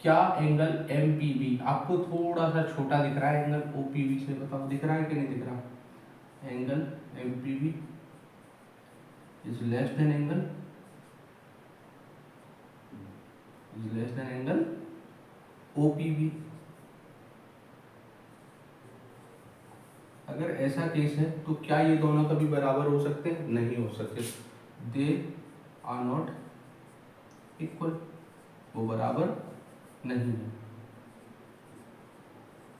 क्या एंगल MPB आपको थोड़ा सा छोटा दिख रहा है एंगल OPB से, बताओ दिख रहा है कि नहीं दिख रहा। Angle MPB is less than angle OPB। अगर ऐसा केस है तो क्या ये दोनों कभी बराबर हो सकते हैं, नहीं हो सकते, दे आर नॉट इक्वल, वो बराबर नहीं है,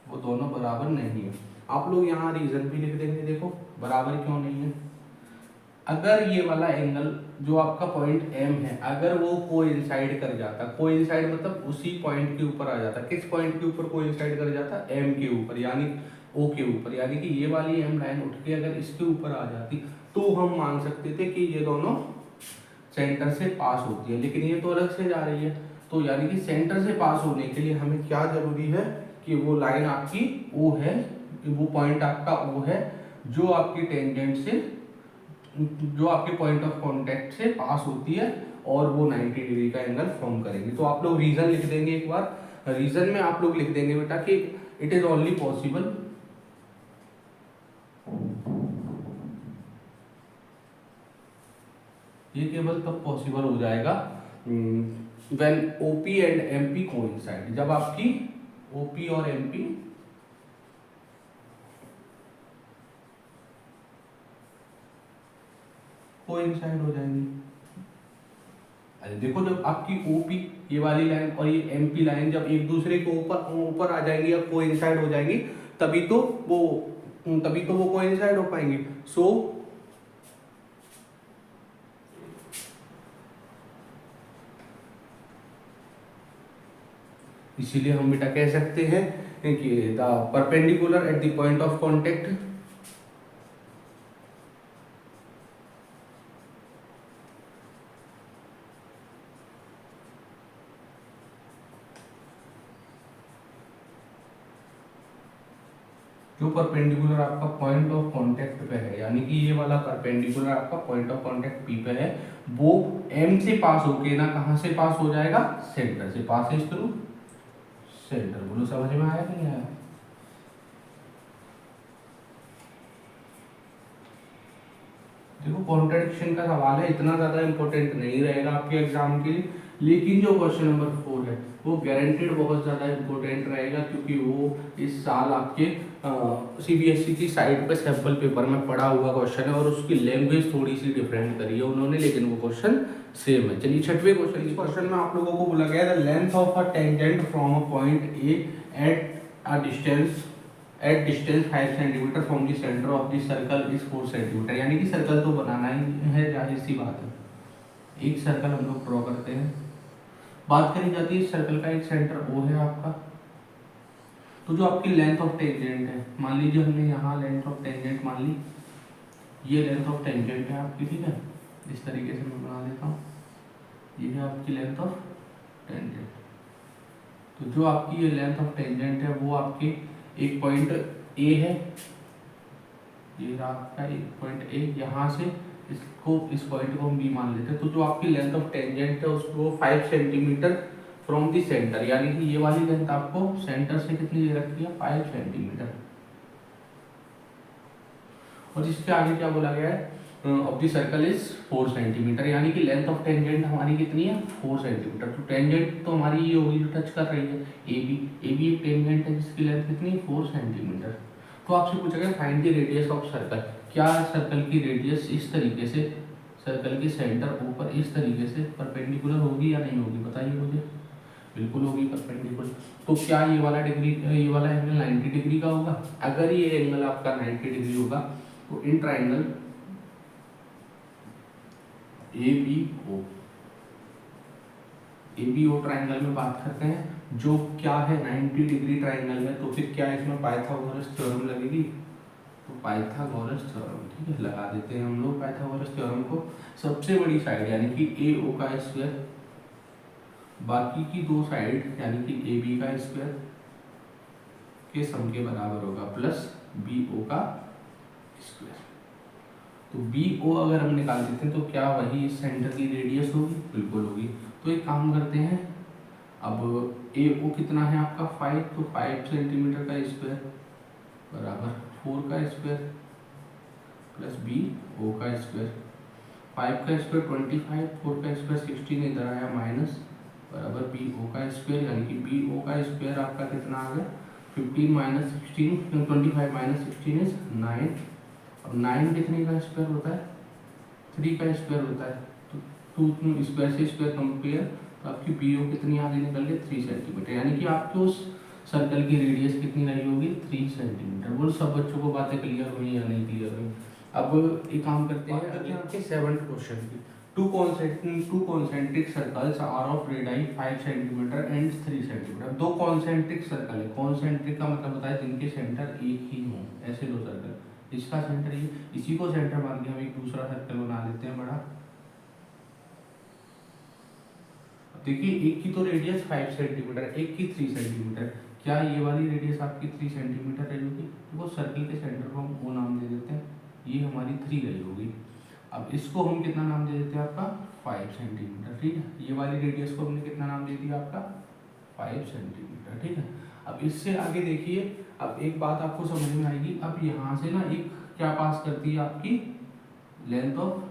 वो दोनों बराबर नहीं है। आप लोग यहाँ रीजन भी लिख देंगे, देखो बराबर क्यों नहीं है। अगर ये वाला एंगल जो आपका पॉइंट M है, अगर वो कोइंसाइड कर जाता, कोइंसाइड मतलब उसी पॉइंट के ऊपर आ जाता, किस पॉइंट के ऊपर कोइंसाइड कर जाता, M के ऊपर, यानी O के ऊपर, यानी कि ये वाली M लाइन उठ के अगर इसके ऊपर आ जाती तो हम मान सकते थे कि ये दोनों सेंटर से पास होती है, लेकिन ये तो अलग से जा रही है। तो यानी कि सेंटर से पास होने के लिए हमें क्या जरूरी है कि वो लाइन आपकी O है, वो पॉइंट आपका O है जो आपकी टेंजेंट से, जो आपके पॉइंट ऑफ कांटेक्ट से पास होती है और वो 90 डिग्री का एंगल फॉर्म करेंगे। तो आप लोग रीजन लिख देंगे एक बार, रीजन में आप लोग लिख देंगे बेटा कि इट इज ओनली पॉसिबल ये केवल तब पॉसिबल हो जाएगा when OP and MP coincide, जब आपकी OP और MP कोइंसाइड हो जाएंगी। अरे देखो, जब आपकी ओपी ये वाली लाइन और ये एमपी लाइन जब एक दूसरे के ऊपर ऊपर आ जाएंगी या कोइंसाइड हो जाएंगी, तभी तो वो कोइंसाइड हो पाएंगी। सो इसीलिए हम बेटा कह सकते हैं कि the perpendicular at the point of contact जो परपेंडिकुलर आपका पॉइंट ऑफ कांटेक्ट पे है, यानी कि ये वाला परपेंडिकुलर आपका पॉइंट ऑफ कांटेक्ट पी पे है, वो एम से पास होके ना कहां से पास हो जाएगा, सेंटर से पास इज थ्रू सेंटर। बोलो समझ में आया कि नहीं आया? देखो कॉन्ट्रडिक्शन का सवाल है, इतना ज्यादा इंपॉर्टेंट नहीं रहेगा आपके एग्जाम के लिए, लेकिन जो क्वेश्चन नंबर 4 है वो गारंटेड बहुत ज़्यादा इंपॉर्टेंट रहेगा, क्योंकि वो इस साल आपके सीबीएसई की साइट पे सैम्पल पेपर में पड़ा हुआ क्वेश्चन है, और उसकी लैंग्वेज थोड़ी सी डिफरेंट करी है उन्होंने, लेकिन वो क्वेश्चन सेम है। चलिए छठवें क्वेश्चन, इस क्वेश्चन में आप लोगों को बोला गया है the length of a tangent from a point A at a distance 5 centimetre from the centre of the circle is 4 centimetre. यानी कि सर्कल तो बनाना ही है, जाहिर सी बात है। एक सर्कल हम लोग ड्रॉ करते हैं, बात करी जाती है सर्कल का, एक सेंटर ओ है आपका, तो जो आपकी लेंथ ऑफ टेंजेंट है, मान लीजिए हमने यहाँ लेंथ ऑफ टेंजेंट मान ली, ये लेंथ ऑफ टेंजेंट है आपकी, ठीक है, इस तरीके से मैं बना देता हूँ, ये है आपकी लेंथ ऑफ टेंजेंट। तो जो आपकी ये लेंथ ऑफ टेंजेंट है वो आपके एक पॉइंट ए है, ये रहा आपका एक पॉइंट ए, यहाँ से इस पॉइंट को हम बी मान लेते हैं। तो जो आपकी लेंथ ऑफ टेंजेंट है उसको 5 सेंटीमीटर फ्रॉम द सेंटर, यानी कि ये वाली लेंथ आपको सेंटर से कितनी दे रखी है, 5 सेंटीमीटर। और इसके आगे क्या बोला गया है, of the circle is 4 centimetre, यानी कि लेंथ ऑफ टेंजेंट हमारी कितनी है, 4 सेंटीमीटर। तो टेंजेंट तो हमारी ये होगी जो टच कर रही है ए बी एक टेंजेंट है जिसकी लेंथ कितनी है, 4 सेंटीमीटर। तो आपसे पूछा गया find the radius of circle, क्या सर्कल की रेडियस इस तरीके से सर्कल के सेंटर ऊपर इस तरीके से परपेंडिकुलर होगी या नहीं होगी, बताइए मुझे। बिल्कुल होगी परपेंडिकुलर। तो क्या ये वाला एंगल 90 डिग्री का होगा? अगर ये एंगल आपका 90 डिग्री होगा तो इन ट्राइंगल ABO ट्राइंगल में बात करते हैं, जो क्या है 90 डिग्री ट्राइंगल में, तो फिर क्या इसमें पाइथागोरस थ्योरम लगेगी, तो पाइथागोरस थ्योरम, ठीक है, लगा देते हैं हम लोग पाइथागोरस थ्योरम को। सबसे बड़ी साइड यानी कि AO का स्क्वायर, बाकी की दो साइड यानी कि AB का स्क्वायर के सम के बराबर होगा प्लस BO का स्क्वायर। तो BO अगर हम निकाल देते हैं तो क्या वही इस सेंटर की रेडियस होगी? बिल्कुल होगी। तो एक काम करते हैं, अब AO कितना है आपका 5, तो 5 सेंटीमीटर का स्क्वायर बराबर 4 का स्क्वायर प्लस BO का स्क्वायर। 5 का स्क्वायर 25, 4 का स्क्वायर 16, इधर आया माइनस, बराबर BO का स्क्वायर, यानी कि BO का स्क्वायर आपका कितना आ गया 15 माइनस 16, 25 माइनस 16 इज 9। अब 9 कितने का स्क्वायर होता है, 3 का स्क्वायर होता है, तो 2 स्क्वायर से स्क्वायर कंपेयर, तो आपकी BO कितनी आगे निकल गई 3 सेंटीमीटर, यानी कि आपके उस सर्कल की रेडियस कितनी रही होगी 3 सेंटीमीटर। बोल सब बच्चों को बातें क्लियर हुई या नहीं क्लियर हुई? अब एक काम करते हैं अगले आपके 7th क्वेश्चन की। Two concentric circles are of radii 5 centimetre and 3 centimetre. दो कॉन्सेंट्रिक सर्कल है, कॉन्सेंट्रिक का मतलब होता है जिनके सेंटर एक ही हों, ऐसे दो सर्कल, इसका सेंटर ये, इसी को सेंटर मान के हम एक दूसरा सर्कल बना लेते हैं बड़ा। देखिए एक की तो रेडियस 5 सेंटीमीटर, एक की 3 सेंटीमीटर, क्या ये वाली रेडियस आपकी 3 सेंटीमीटर रही होगी? तो वो सर्कल के सेंटर को हम O नाम दे देते हैं, ये हमारी 3 रही होगी। अब इसको हम कितना नाम दे देते हैं आपका 5 सेंटीमीटर, ठीक है। ये वाली रेडियस को हमने कितना नाम दे दिया आपका 5 सेंटीमीटर, ठीक है। अब इससे आगे देखिए, अब एक बात आपको समझ में आएगी, अब यहाँ से ना एक क्या पास करती है आपकी लेंथ ऑफ,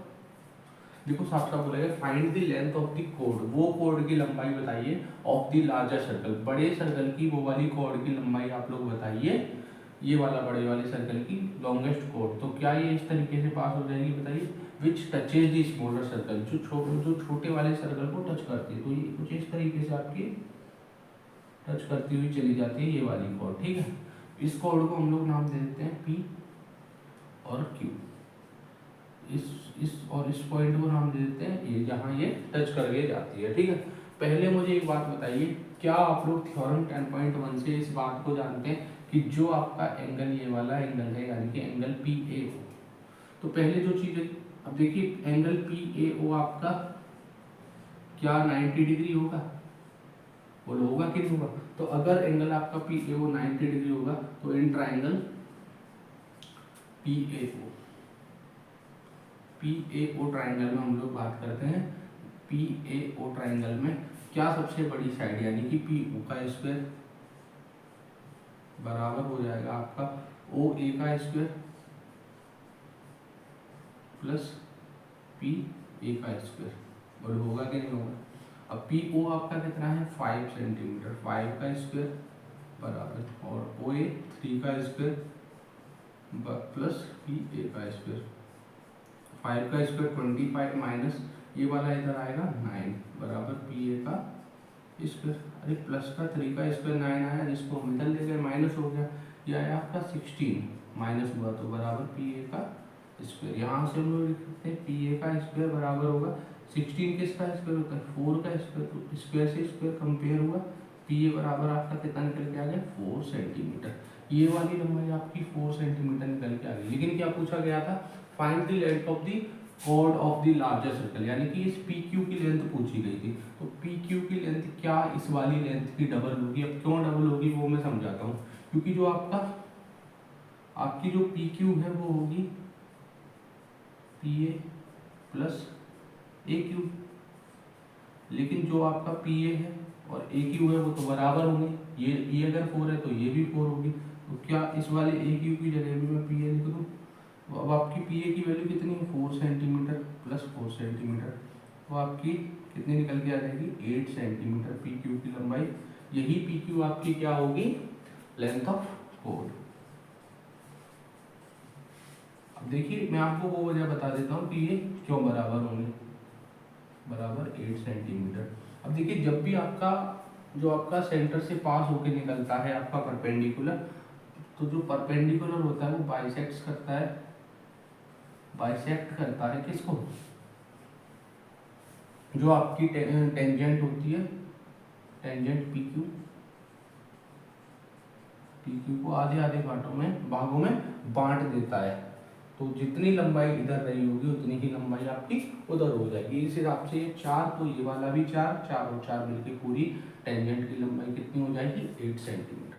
देखो साफ साफ बोलेगा find the length of the code, वो कोड की लंबाई बताइए ऑफ द लार्जर सर्कल, बड़े सर्कल की वो वाली कोड की लंबाई आप लोग बताइए, ये वाला बड़े वाले सर्कल की लॉन्गेस्ट कोड। तो क्या ये इस तरीके से पास हो जाएगी बताइए, विच टचेज द स्मॉलर सर्कल, जो छोटे वाले सर्कल को टच करती है। तो ये कुछ इस तरीके से आपकी टच करती हुई चली जाती है ये वाली कॉर्ड, ठीक है। इस कॉर्ड को हम लोग नाम दे देते हैं पी और क्यू। इस और इस पॉइंट को नाम दे देते हैं ए, जहाँ ये टच करके जाती है, ठीक है। पहले मुझे एक बात बताइए, क्या आप लोग थ्योरम 10.1 से इस बात को जानते हैं कि जो आपका एंगल ये वाला एंगल है, यानी कि एंगल पी ए ओ, तो पहले जो चीज़ है, अब देखिए एंगल पी ए ओ आपका क्या 90 डिग्री होगा, बोलो होगा कि नहीं होगा। तो अगर एंगल आपका पी ए ओ 90 डिग्री होगा तो in triangle P A O triangle में हम लोग बात करते हैं, पी ए ओ ट्राइंगल में क्या सबसे बड़ी साइड यानी कि पी ओ का स्क्वायर बराबर हो जाएगा आपका ओ ए का स्क्वायर प्लस पी ए का स्क्वायर, बोलो होगा कि नहीं होगा। अब पी ओ आपका कितना है 5 सेंटीमीटर, 5 का स्क्वायर बराबर और ओ ए 3 का स्क्वायर प्लस पी ए का स्क्वायर, 5 का स्क्वायर 25 माइनस ये वाला इधर आएगा 9 बराबर पी ए का स्क्वायर। अरे प्लस का 3 का स्क्वायर 9 आया, जिसको हम इधर ले गए माइनस हो गया, ये आया आपका 16 माइनस हुआ तो बराबर पी ए का स्क्वायर। यहाँ से हम लोग लिख सकते हैं पी ए का स्क्वायर बराबर होगा 16 किसका स्क्वायर होता है 4 का स्क्वायर, तो स्क्वायर से स्क्वायर कंपेयर हुआ, पी ए बराबर आपका कितना निकल के आ गया 4 सेंटीमीटर। ये वाली लंबाई आपकी 4 सेंटीमीटर निकल के आ गई। लेकिन क्या पूछा गया था, find the length of the chord of the larger circle, यानी कि इस पी क्यू की लेंथ पूछी गई थी। तो पी क्यू की लेंथ क्या इस वाली लेंथ की डबल होगी। अब क्यों डबल होगी वो मैं समझाता हूँ, क्योंकि जो आपकी जो पी क्यू है वो होगी P A plus A Q, लेकिन जो आपका पी ए है और ए क्यू है वो तो बराबर होंगे, ये अगर 4 है तो ये भी 4 होगी। तो क्या इस वाले ए क्यू की जगह भी मैं पी ए लिख दूँ। तो अब आपकी पी ए की वैल्यू कितनी है 4 सेंटीमीटर प्लस 4 सेंटीमीटर, तो आपकी कितनी निकल के आ जाएगी 8 सेंटीमीटर पी क्यू की लंबाई। यही पी क्यू आपकी क्या होगी लेंथ ऑफ कॉर्ड। अब देखिए मैं आपको वो वजह बता देता हूँ कि ये क्यों बराबर होंगे, बराबर 8 सेंटीमीटर। अब देखिए जब भी आपका सेंटर से पास होके निकलता है आपका परपेंडिकुलर, तो जो परपेंडिकुलर होता है वो बाइसेक्ट करता है किसको, जो आपकी टेंजेंट होती है, टेंजेंट पी क्यू को आधे आधे भागों में बांट देता है। तो जितनी लंबाई इधर रही होगी उतनी ही लंबाई आपकी उधर हो जाएगी। इस हिसाब से 4 तो ये वाला भी 4 और 4 मिलके पूरी टेंजेंट की लंबाई कितनी हो जाएगी 8 सेंटीमीटर।